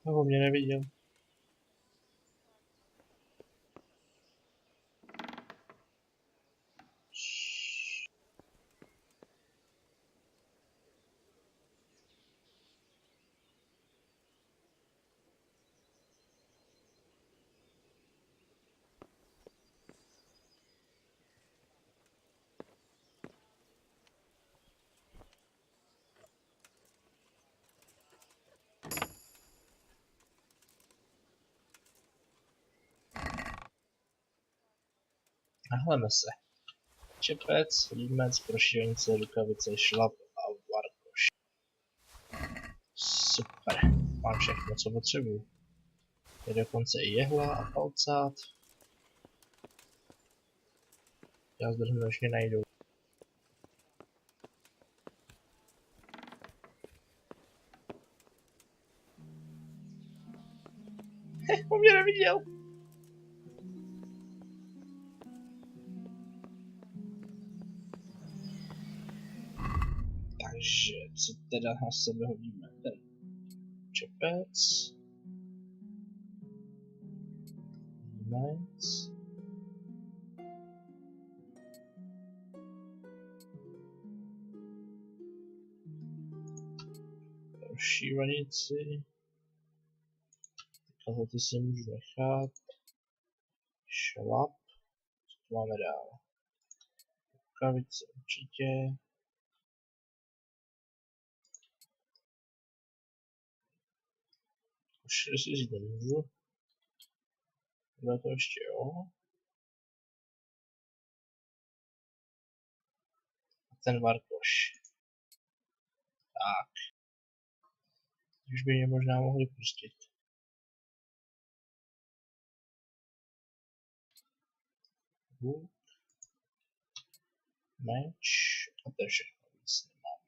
Nebo mě neviděl. Nahleme se. Čepec, límec, prošivenice, rukavice, šlap a varkoš. Super. Mám všechno, co potřebuji. Je dokonce i jehla a palcát. Já zdržím, než mě najdou. On mě neviděl. Takže, co teda na sebe hodíme? Ten čepec. Límec. Šívanici. Tyhle ty si můžu nechat. Šlap. Co tu máme dál? Rukavice určitě. Už si říct nemůžu. Bude to ještě jo. A ten varkoš. Tak. Už by mě možná mohli pustit. Meč a to je všechno, víc nemám.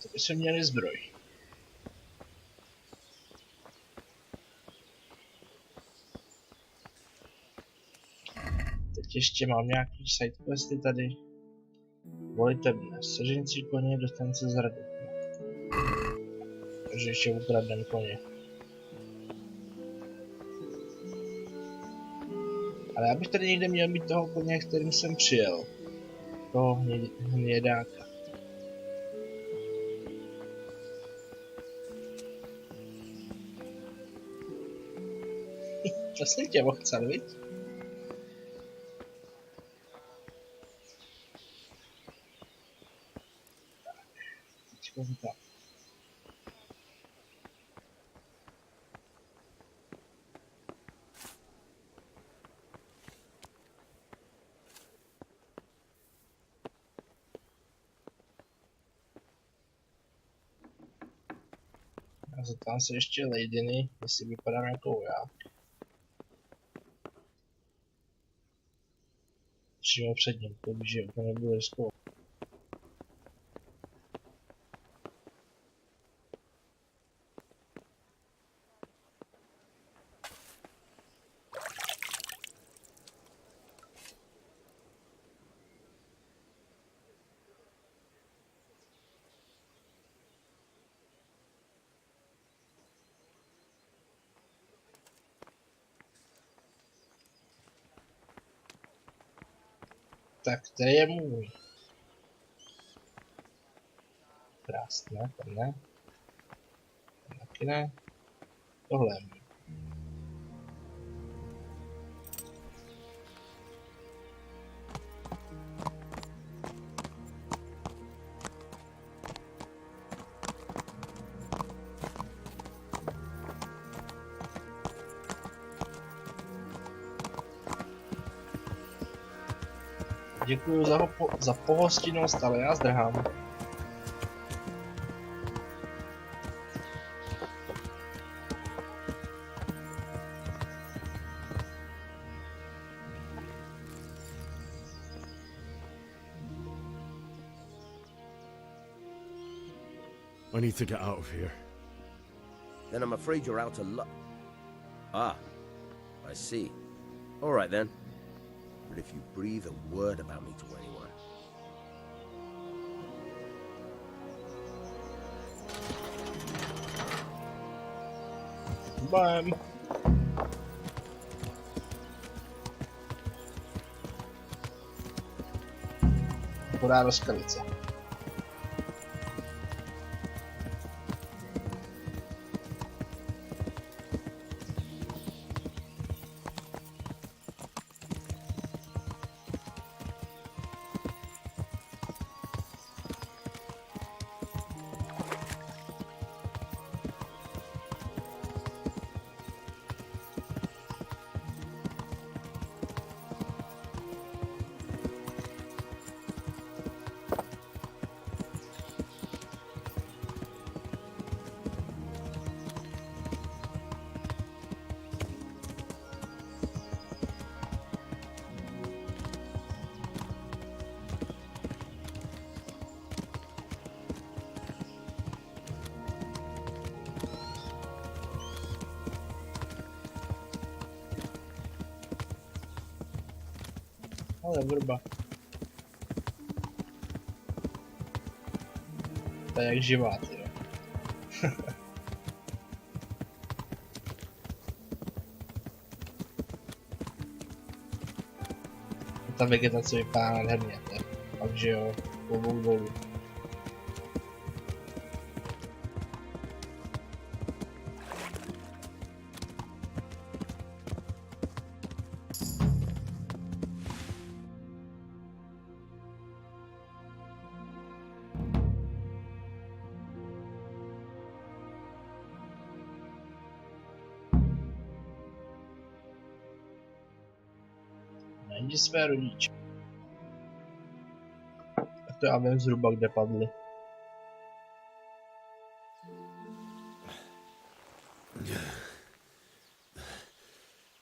To by se měli zbroj. Teď ještě mám nějaký sidequesty tady. Volitelné. Seženci koně, dostaň se z radu. Takže ještě ukradnem koně. Ale já bych tady někde měl mít toho koně, kterým jsem přijel. Toho hnědáka. To jsem tě mohl chcel, viď? Tak. A zeptám se ještě Ladiny, jestli vypadám jako voják. Přímo před ním, to víš, že to nebudu riskovat. Tak, to je můj. Krásné, ten ne. Ten taky ne. Tohle je můj. Děkuju za pohostinnost, ale já zdrhám. I need to get out of here. then I'm afraid you're out of luck. Ah, I see. All right then. But if you breathe a word about me to anyone... Bye. Podá do Skalice. Ale vrba. To je jak živá, tyjo. Ta vegetace vypadá nádherně, takže jo, obou dolů. Najdi své rodiče. Tak to já vím zhruba, kde padli.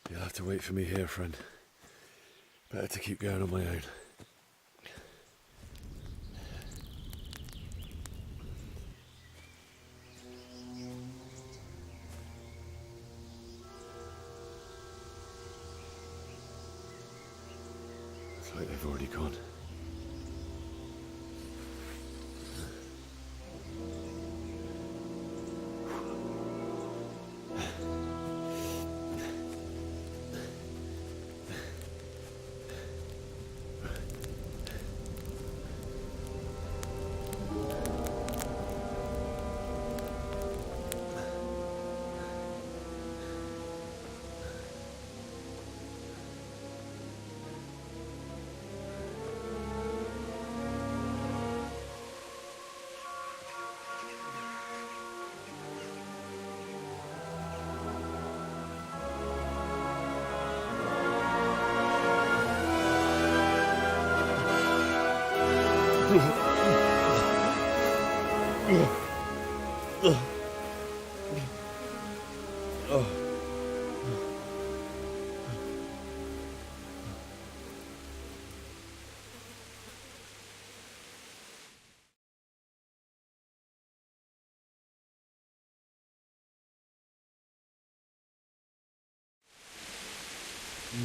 You'll have to wait for me here, friend. Better to keep going on my own. It's like they've already gone.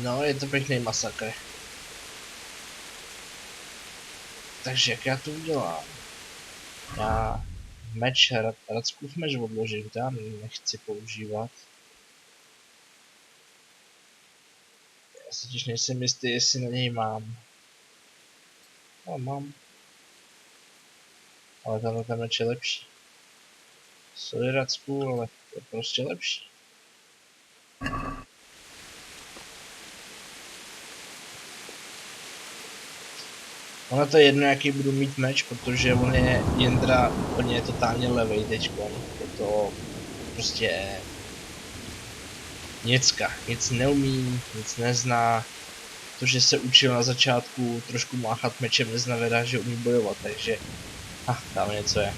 No, je to pěkný masakr. Takže jak já to udělám? Já meč, Radskův meč odložím, to já nechci používat. Já si totiž nejsem jistý, jestli na něj mám. No, mám. Ale tenhle ten meč je lepší. Sorry Radsku, ale je prostě lepší. Ono to je jedno, jaký budu mít meč, protože on je Jindra úplně totálně levej teďko. Je to prostě nicka, nic neumí, nic nezná. To, že se učil na začátku trošku máchat mečem, neznamená, že umí bojovat, takže tam něco je.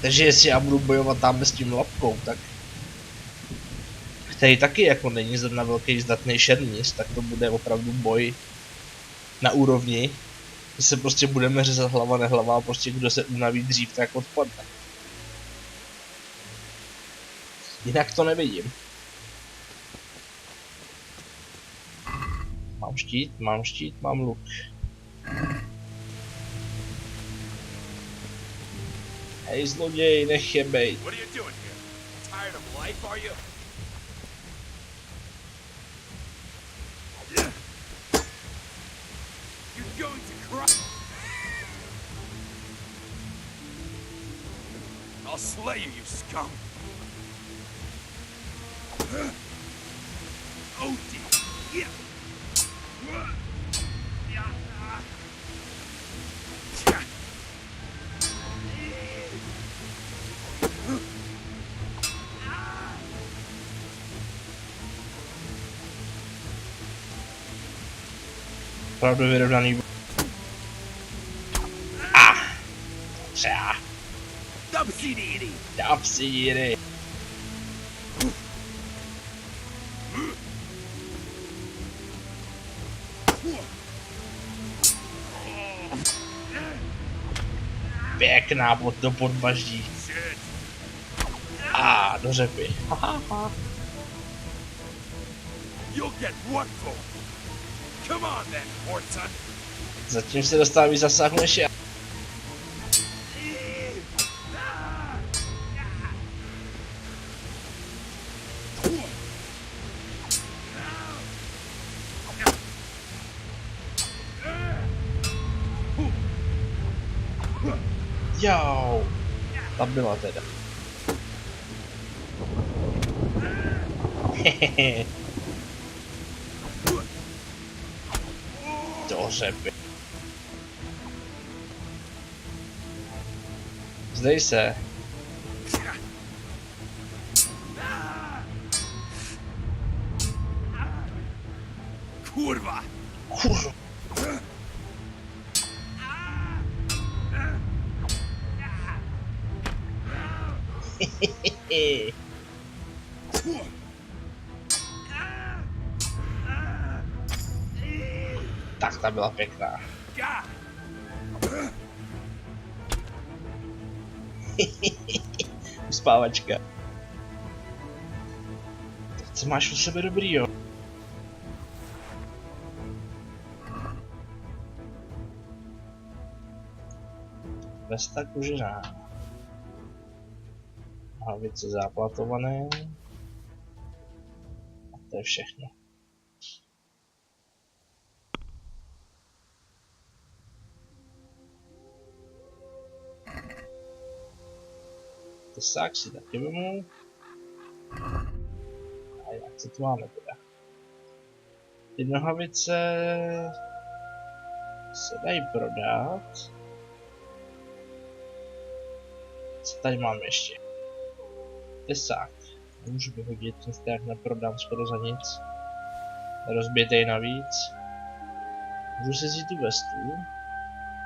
Takže jestli já budu bojovat tam s tím lapkou, tak který taky jako není zrovna velký zdatný šermíř, tak to bude opravdu boj na úrovni, že se prostě budeme řezat hlava nehlava a prostě kdo se unaví dřív, tak odpadne. Jinak to nevidím. Mám štít, mám luk. Hej zloděj, nech je bejt. What are you doing here? Tired of life, are you? You're going to cry. I'll slay you, you scum. Oh dear. Yeah. Opravdu vyrovnaný. Třeba. Dapsíry. Pěkná do podbaždí. Do řepy. Zatím se dostal víc zasahů než já. Jo, ta byla teda. Do řepy. Zdej se. Kurva. Kurva. Tak ta byla pěkná. Uspávačka. Co máš u sebe dobrý, jo? Vesta kožená. Hlavice záplatované. A to je všechno. Tesák si taky vemu. A jak se to máme teda? Ty nohavice se dají prodat. Co tady máme ještě? Tesák. Můžu vyhodit, ten tak neprodám skoro za nic. Rozbijete ji navíc. Můžu si vzít tu vestu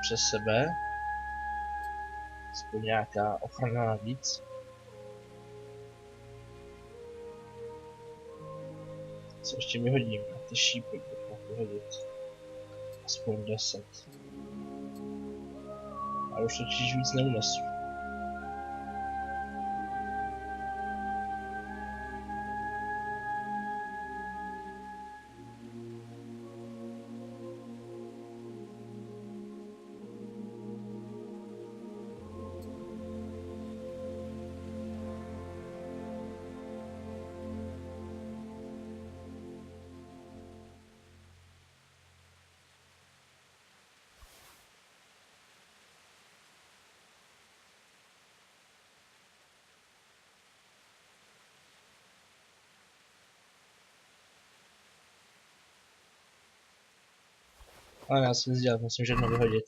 přes sebe. Aspoň nějaká ochrana navíc. Co ještě vyhodím? Ty šípy bych mohl vyhodit. Aspoň 10. A už totiž víc neunesu. Ale já jsem vzdělat, musím všechno vyhodit.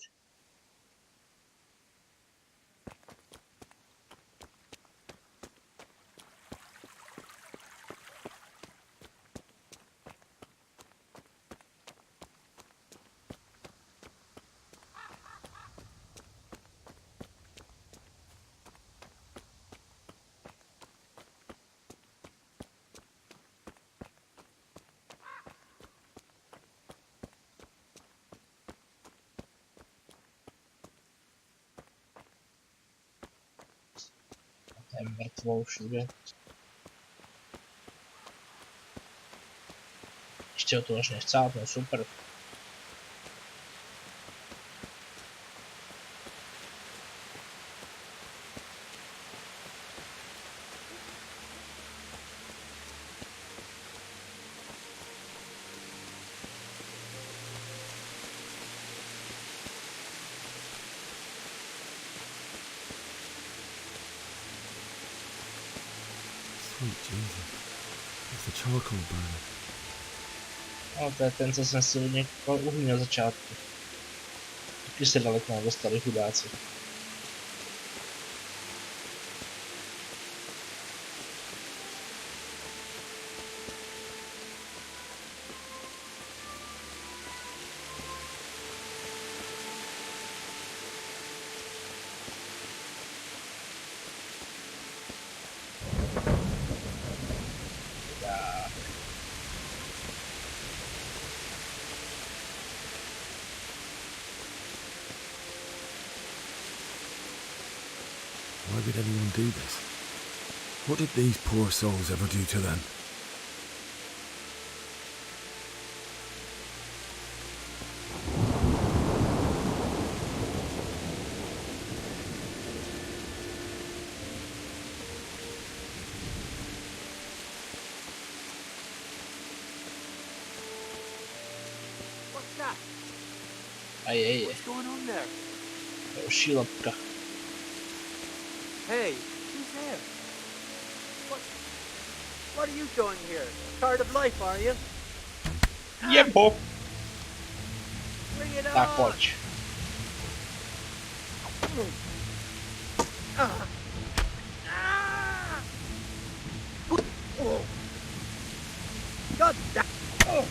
To je mrtvou všude. Ještě o to až nechcát, no super. Sweet Jesus. It's the charcoal burner. No, to je ten, co jsem si od něj kopal uhlí na začátku. Taky se daleko nedostali chudáci. Why would anyone do this? What did these poor souls ever do to them? What's that? Hey. What's going on there? Šílepka. Hey, who's there? What are you doing here? Tired of life, are you? Jebo! Bring it Tak on! pojď. Ah. Oh. God damn! Oh.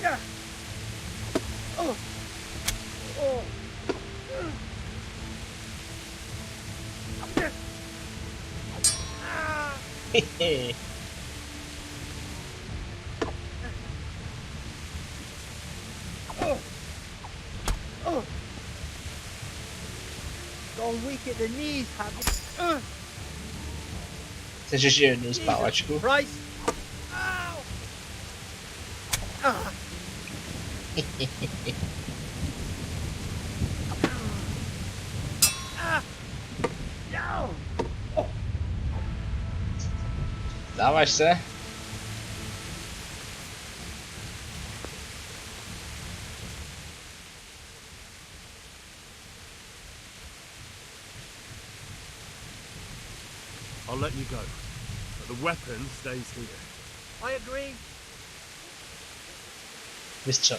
Yeah. Oh. Oh. Hehe. Oh. Oh. Going weak at the knees, have you? Chceš ještě jednu spávačku? Christ. Ow. Ah. Ah. No. Oh. Dáváš se? I'll let you go, but the weapon stays here. I agree. Vystřel.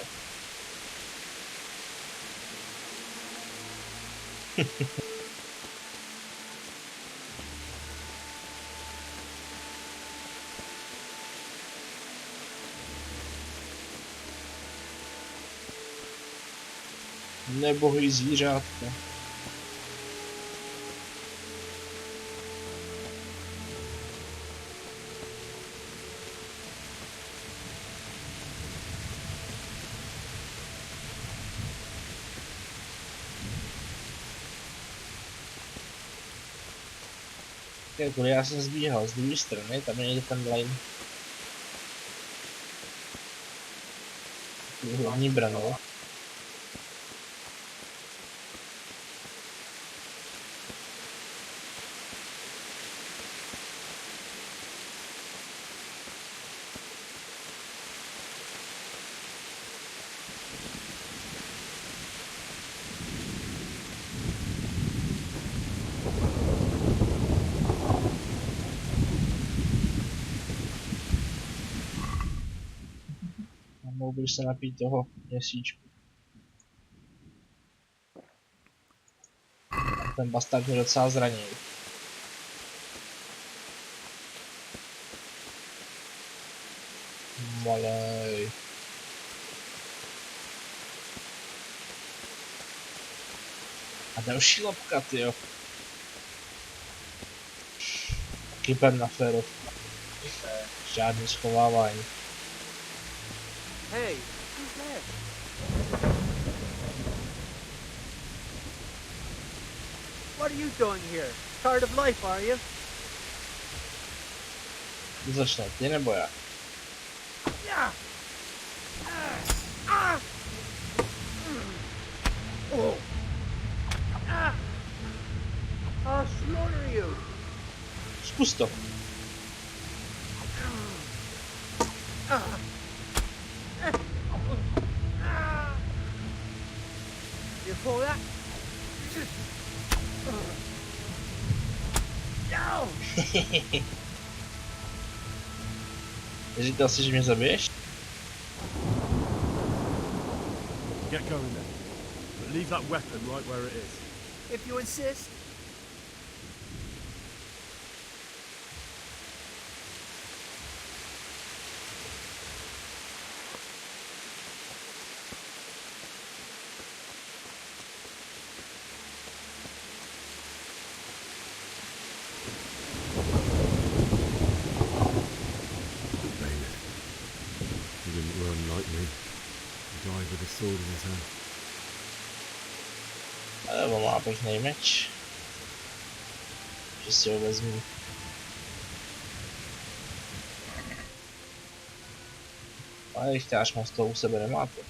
Nebohý zvířátka. Jako já jsem zbíhal z druhé strany, tam je někde ten line. Hlavní branou. Mohl bych se napít toho měsíčku. Ten bastard mě docela zranil. Malej. A další lapka, tyjo. Kyber na férovku. Žádný schovávání. Hey, who's there? What are you doing here? tired of life, are you? Začne ty nebo já? Yeah. Oh. I'll slaughter you. Zkus to. You pull that? No. Říkal jsi, že mě zabiješ? Get going then. But leave that weapon right where it is. If you insist. Sword in his hand. Ale má pěkný meč. Že si ho vezmu. Ale rychtář moc toho u sebe nemáte.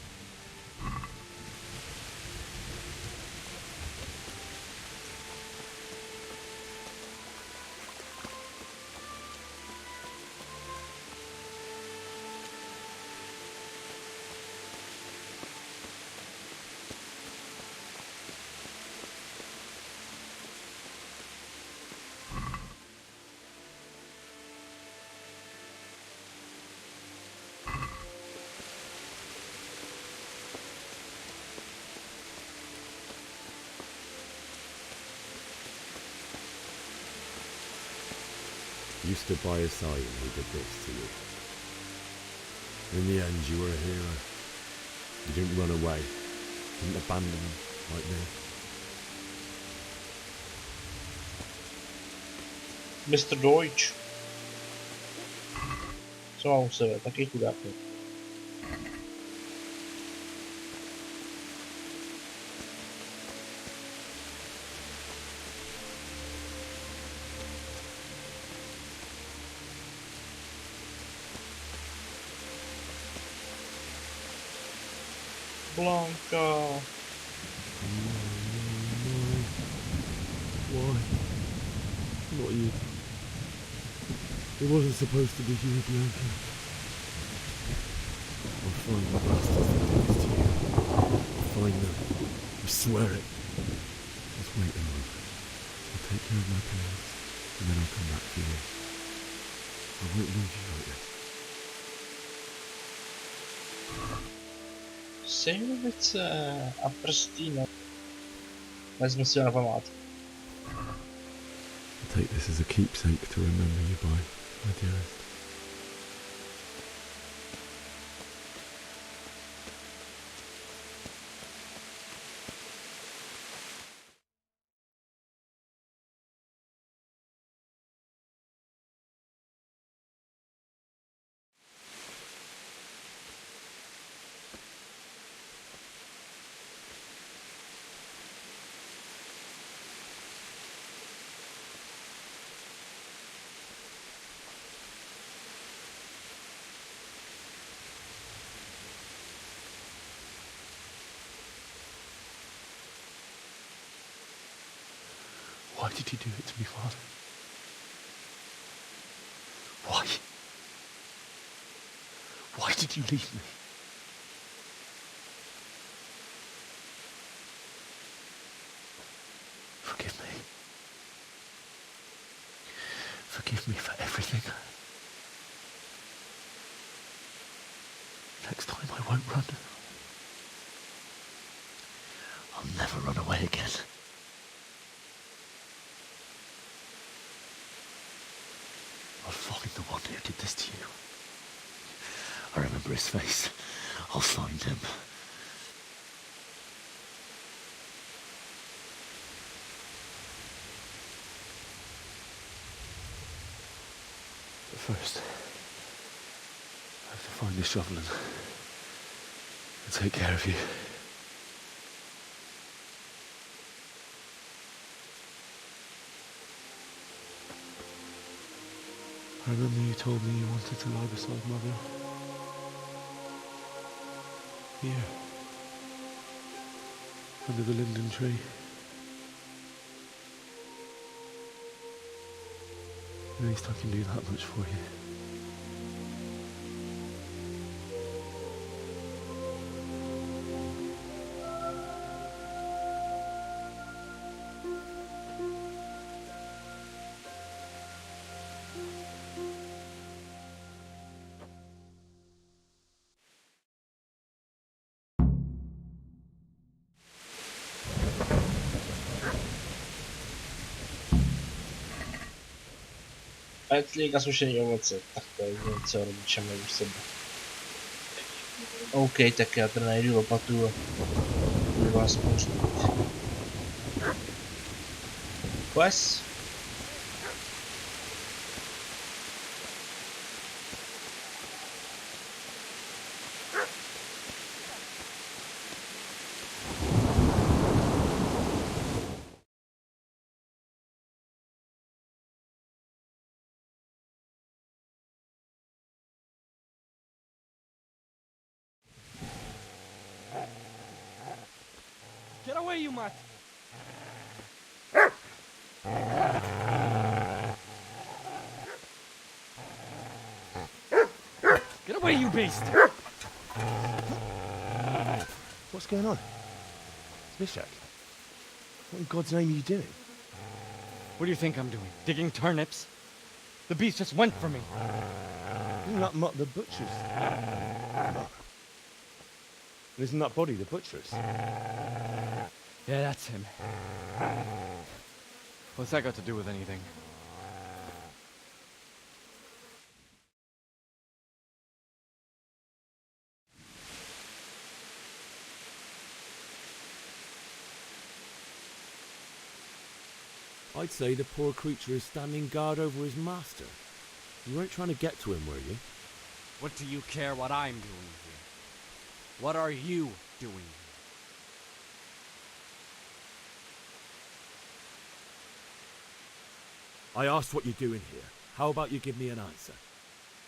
You stood by his side and he did this to you. In the end, you were a hero. You didn't run away. Didn't abandon him like me. Mr. Deutsch. Co mám u sebe? Taky chudáky. Blanka. Why? Not you. It wasn't supposed to be you, Blanca. I'll find the bastards that did this to you. I'll find them. I swear it. Just wait a moment. I'll take care of my parents, and then I'll come back for you. I won't leave you like this. Sejmovice a prstýno. Vezmu si ho na památku. I'll take this as a keepsake to remember you by, my dearest. Why did you do it to me, Father? Why? Why did you leave me? Forgive me. Forgive me for everything. Next time I won't run. I'll never run away again. I'll find the one who did this to you. I remember his face. I'll find him. But first, I have to find this shovel and take care of you. I remember you told me you wanted to lie beside Mother. Here. Under the linden tree. At least I can do that much for you. Petlík a sušený ovoce, tak to je něco rodiče mají u sebe. OK, tak já tady najdu lopatu a budu vás pouštět. Pues. Get away, you mutt! Get away, you beast! What's going on? Mishak, what in God's name are you doing? What do you think I'm doing? Digging turnips? The beast just went for me. Isn't that Mutt the butcher's? Isn't that body the butcher's? Yeah, that's him. What's that got to do with anything? I'd say the poor creature is standing guard over his master. You weren't trying to get to him, were you? What do you care what I'm doing here? What are you doing here? I asked what you're doing here. How about you give me an answer?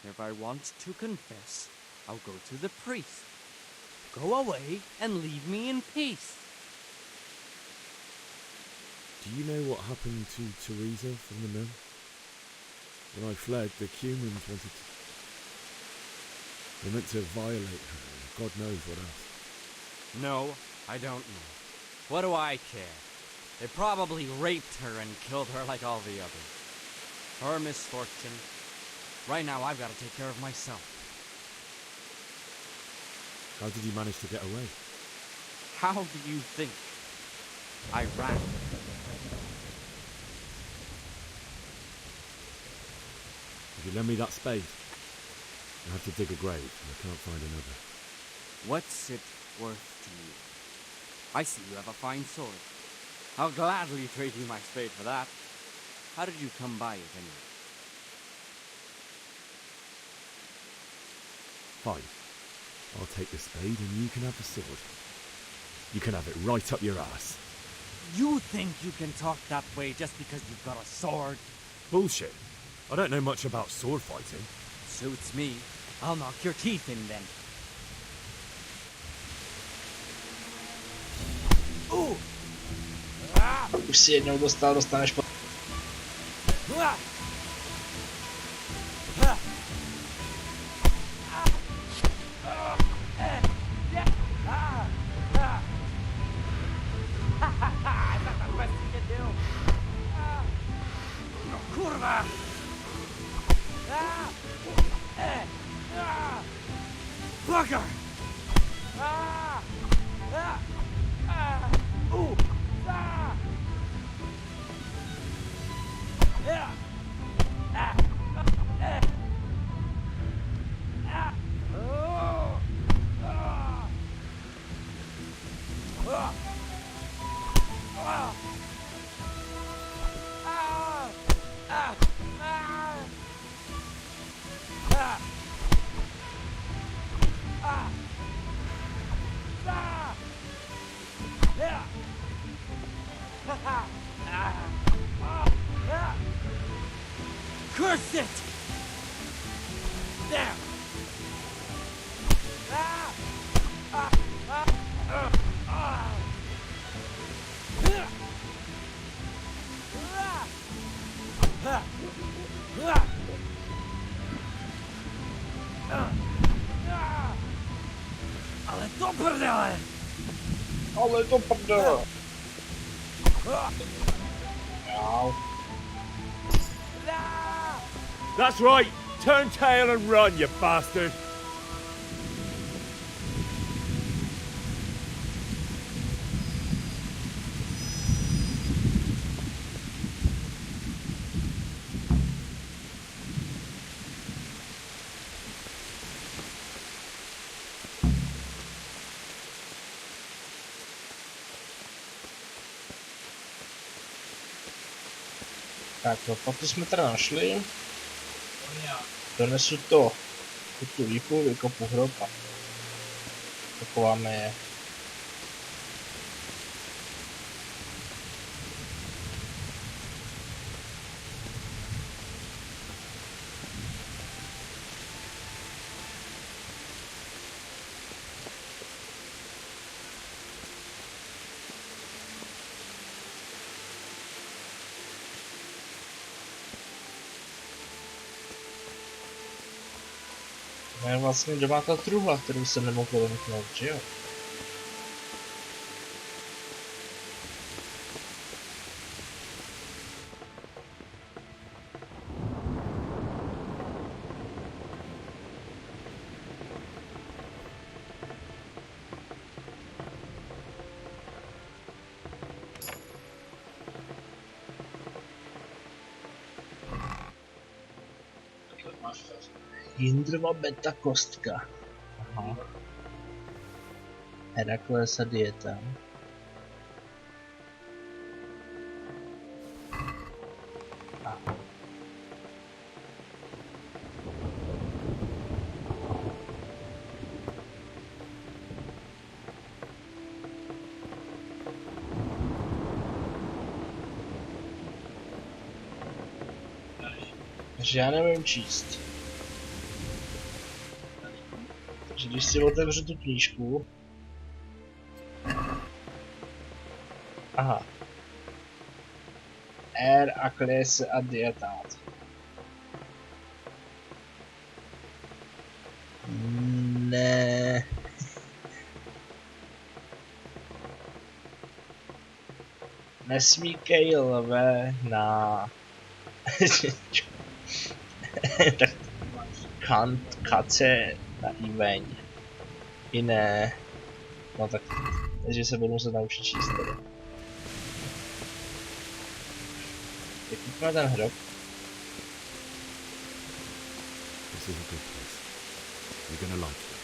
If I want to confess, I'll go to the priest. Go away and leave me in peace. Do you know what happened to Teresa from the mill? When I fled, the humans wanted to... They meant to violate her, and God knows what else. No, I don't know. What do I care? They probably raped her and killed her like all the others. Her misfortune. Right now, I've got to take care of myself. How did you manage to get away? How do you think? I ran. If you lend me that spade, I have to dig a grave, and I can't find another. What's it worth to you? I see you have a fine sword. I'll gladly trade you my spade for that. How did you come by it anyway? Fine. I'll take the spade and you can have the sword. You can have it right up your ass. You think you can talk that way just because you've got a sword? Bullshit. I don't know much about sword fighting. Suits me. I'll knock your teeth in then. Ooh! Už si jednou dostal, dostaneš po... Kurwa! Fucker! Ooh! Curse it! Ale do prdele! Ale do prdele! Ow. That's right! Turn tail and run, you bastard! Tak, lopaty jsme teda našli. Donesu to, tu lípu, vykopu hrob a pochováme je. To je vlastně doma ta truhla, kterou jsem nemohl vymknout, že jo? Jindrova beta kostka. Aha. Heraklesa dieta. Takže já nevím číst. Takže když si otevřu tu knížku... Aha. A klese a dietát. Ne. Nesmíkej lve na... tak kace na iveň. Jiné. No tak, takže se budu muset naučit číst tedy. Teď kupíme ten hrob. This is a good place. You're gonna like it.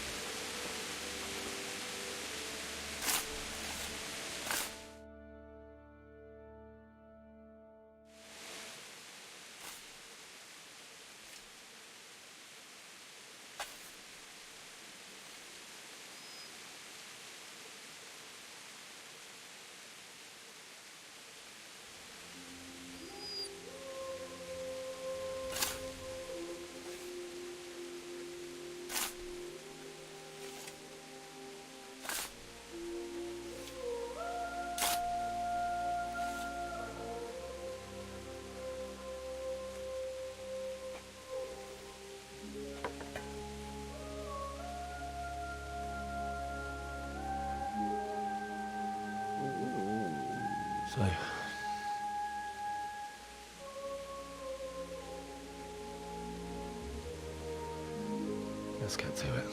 So, let's get to it.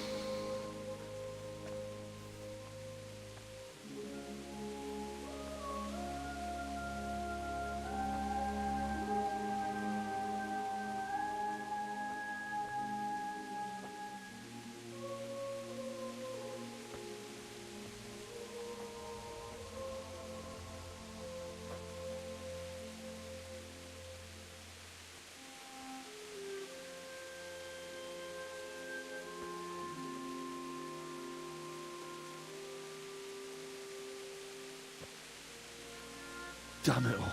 Damn it all.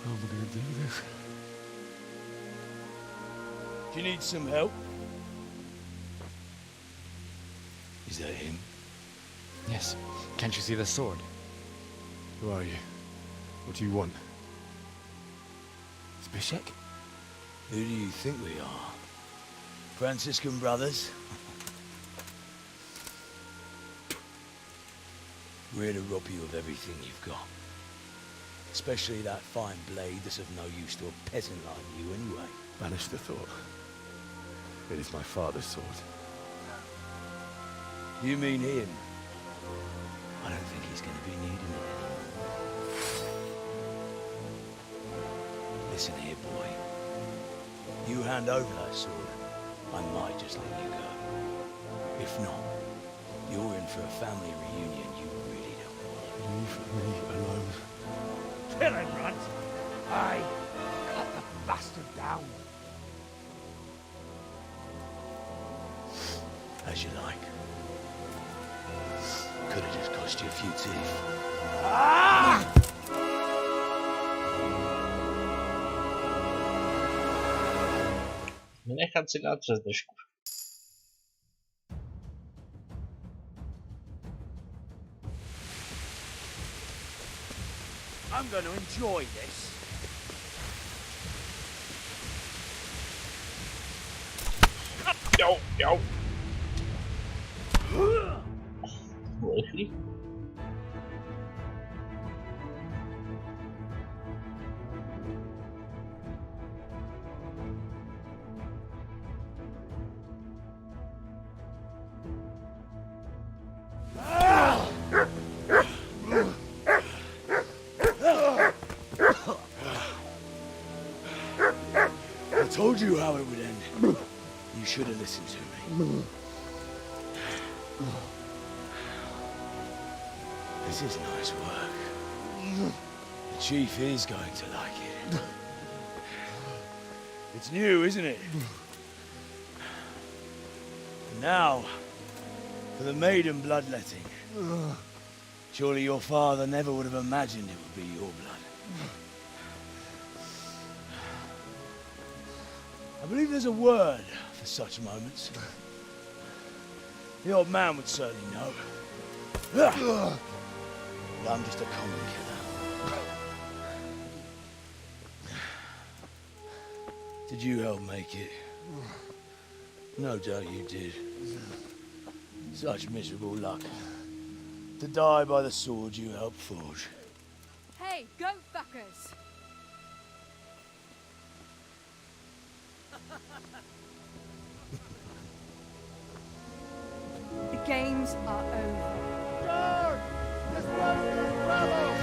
How am I going to do this? Do you need some help? Is that him? Yes. Can't you see the sword? Who are you? What do you want? Zbyszek? Who do you think we are? Franciscan brothers? We're here to rob you of everything you've got. Especially that fine blade that's of no use to a peasant like you anyway. Banish the thought. It is my father's sword. You mean him? I don't think he's going to be needing it anymore. Listen here, boy. You hand over that sword, I might just let you go. If not, you're in for a family reunion you really don't want. Leave me alone. Kill him, Runt! Aye, cut the bastard down. As you like. Could have just cost you a few teeth. Ah! Nenechat si dát přes držku. I'm going to enjoy this. Yo, yo. Rychlý. I told you how it would end. You should have listened to me. This is nice work. The chief is going to like it. It's new, isn't it? Now, for the maiden bloodletting. Surely your father never would have imagined it would be your blood. I believe there's a word for such moments. The old man would certainly know. But I'm just a common killer. Did you help make it? No doubt you did. Such miserable luck. To die by the sword you helped forge. Hey, goat fuckers! The games are over. Guard! This place is rebel!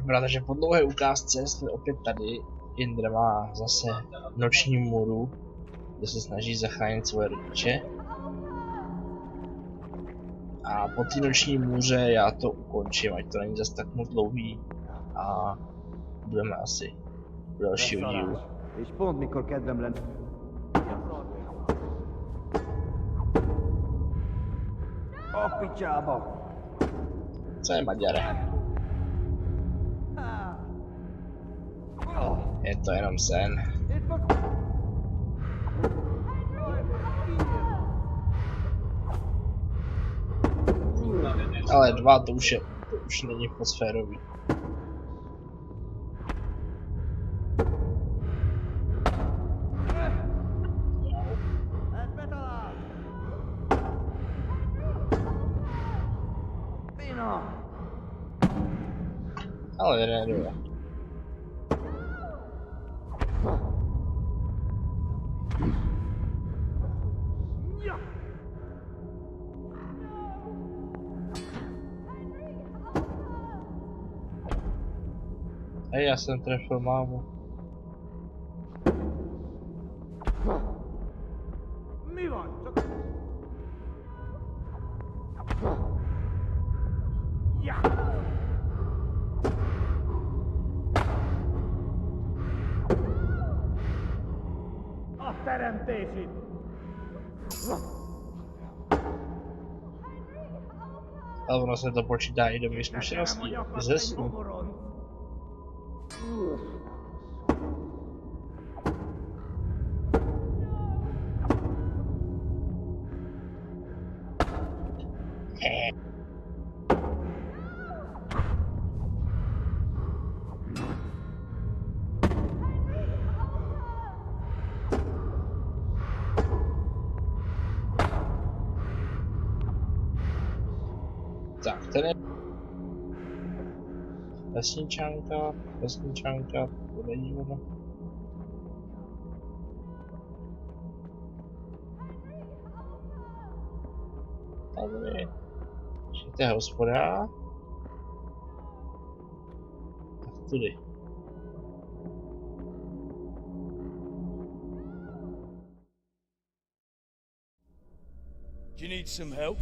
Dobrá, takže po dlouhé ukázce jsme opět tady. Jindra má zase noční můru, kde se snaží zachránit svoje rodiče. A po té noční můře já to ukončím, ať to není zase tak moc dlouhý. A budeme asi u dalšího dílu. És pont mikor kedvem lenne. A picsába! Co je, Maďare? Je to jenom sen. Ale 2 to už není moc férový. Ale ne. Hej, já jsem trefil mámu. A teremtésit! Ale ono se to počítá i do mých zkušeností. Ze snu. Tak, ten je vesničanka, to není ono. Tady, to je hospoda. Tak tudy. Do you need some help?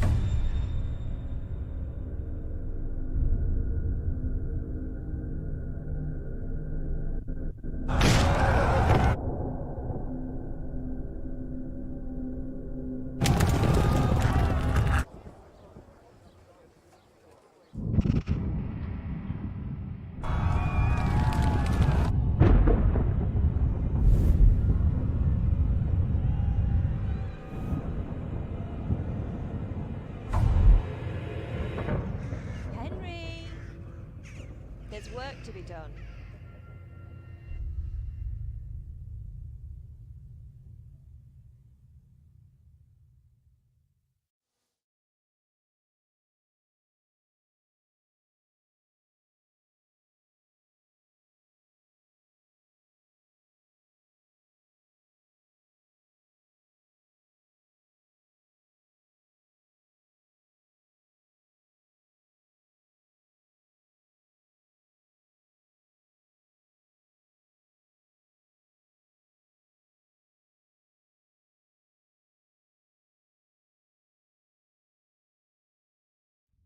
There's work to be done.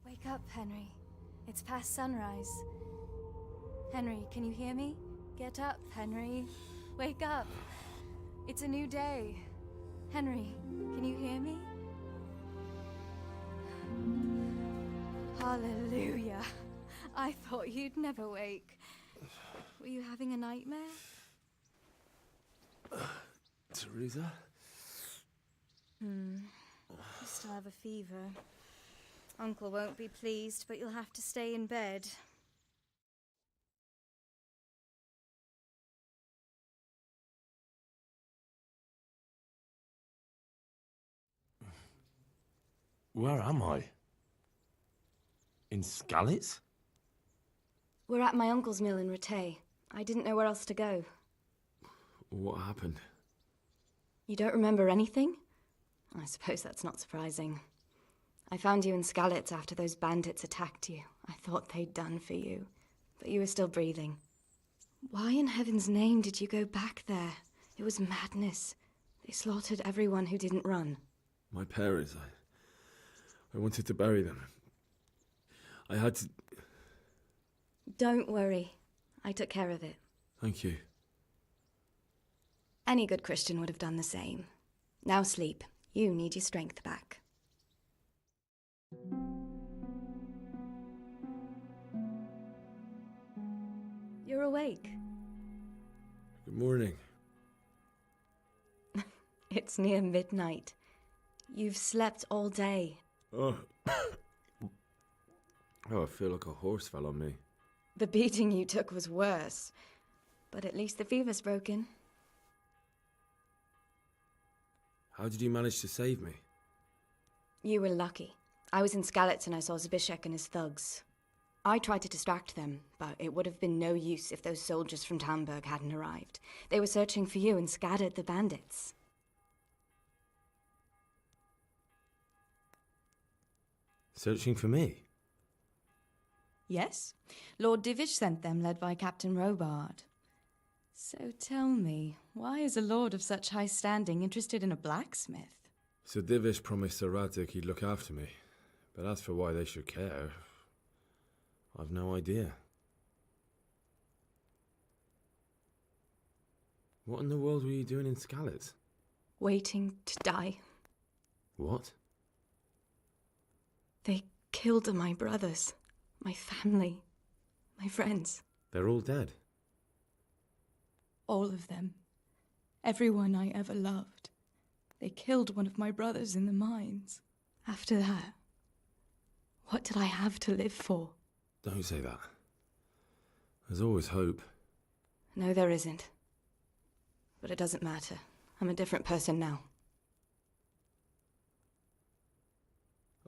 Wake up, Henry. It's past sunrise. Henry, can you hear me? Get up, Henry. Wake up. It's a new day. Henry, can you hear me? Hallelujah. I thought you'd never wake. Were you having a nightmare? Teresa? You still have a fever. Uncle won't be pleased, but you'll have to stay in bed. Where am I? In Skalice? We're at my uncle's mill in Ratay. I didn't know where else to go. What happened? You don't remember anything? I suppose that's not surprising. I found you in Skalice after those bandits attacked you. I thought they'd done for you. but you were still breathing. Why in heaven's name did you go back there? It was madness. They slaughtered everyone who didn't run. My parents, I wanted to bury them. I had to... Don't worry. I took care of it. Thank you. Any good Christian would have done the same. Now sleep. You need your strength back. You're awake. Good morning. It's near midnight. You've slept all day. Oh. Oh, I feel like a horse fell on me. The beating you took was worse. But at least the fever's broken. How did you manage to save me? You were lucky. I was in Skalice and I saw Zbyszek and his thugs. I tried to distract them, but it would have been no use if those soldiers from Talmberka hadn't arrived. They were searching for you and scattered the bandits. Searching for me? Yes. Lord Divish sent them, led by Captain Robard. So tell me, why is a lord of such high standing interested in a blacksmith? Sir Divish promised Sir Radzig he'd look after me. But as for why they should care, I've no idea. What in the world were you doing in Skalice? Waiting to die. What? They killed my brothers, my family, my friends. They're all dead. All of them. Everyone I ever loved. They killed one of my brothers in the mines. After that, what did I have to live for? Don't say that. There's always hope. No, there isn't. But it doesn't matter. I'm a different person now.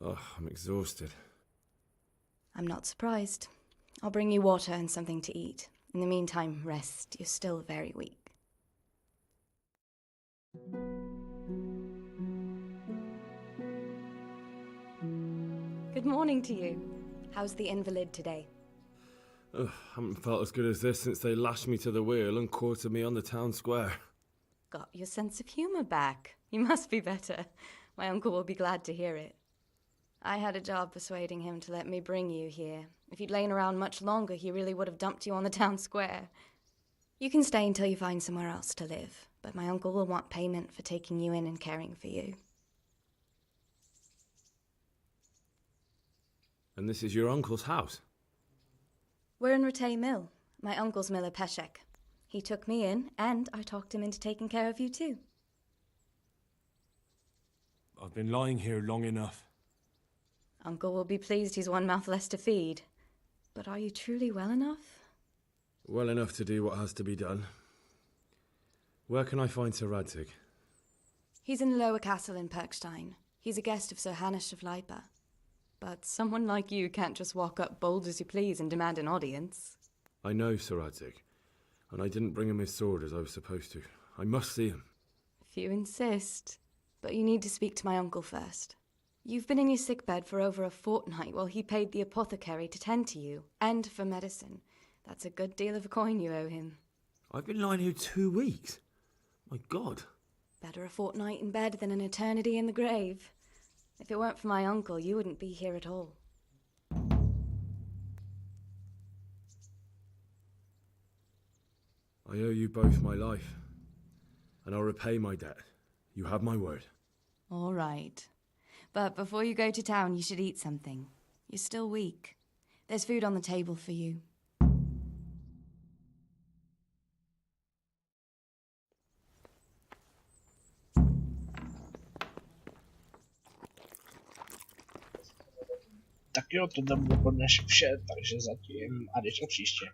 Oh, I'm exhausted. I'm not surprised. I'll bring you water and something to eat. In the meantime, rest. You're still very weak. Good morning to you. How's the invalid today? Ugh, haven't felt as good as this since they lashed me to the wheel and quartered me on the town square. Got your sense of humour back. You must be better. My uncle will be glad to hear it. I had a job persuading him to let me bring you here. If you'd lain around much longer, he really would have dumped you on the town square. You can stay until you find somewhere else to live, but my uncle will want payment for taking you in and caring for you. And this is your uncle's house? We're in Ratay Mill. My uncle's miller Peshek. He took me in, and I talked him into taking care of you too. I've been lying here long enough. Uncle will be pleased he's one mouth less to feed. But are you truly well enough? Well enough to do what has to be done. Where can I find Sir Radzig? He's in the lower castle in Perkstein. He's a guest of Sir Hanush of Leipa. But someone like you can't just walk up bold as you please and demand an audience. I know Sir Radzig, and I didn't bring him his sword as I was supposed to. I must see him. If you insist. But you need to speak to my uncle first. You've been in your sickbed for over a fortnight while he paid the apothecary to tend to you, and for medicine. That's a good deal of a coin you owe him. I've been lying here 2 weeks. My God. Better a fortnight in bed than an eternity in the grave. If it weren't for my uncle, you wouldn't be here at all. I owe you both my life, and I'll repay my debt. You have my word. All right. But before you go to town, you should eat something. You're still weak. There's food on the table for you. Tak jo, to bude pro dnešek vše, takže zatím a jdeš příště.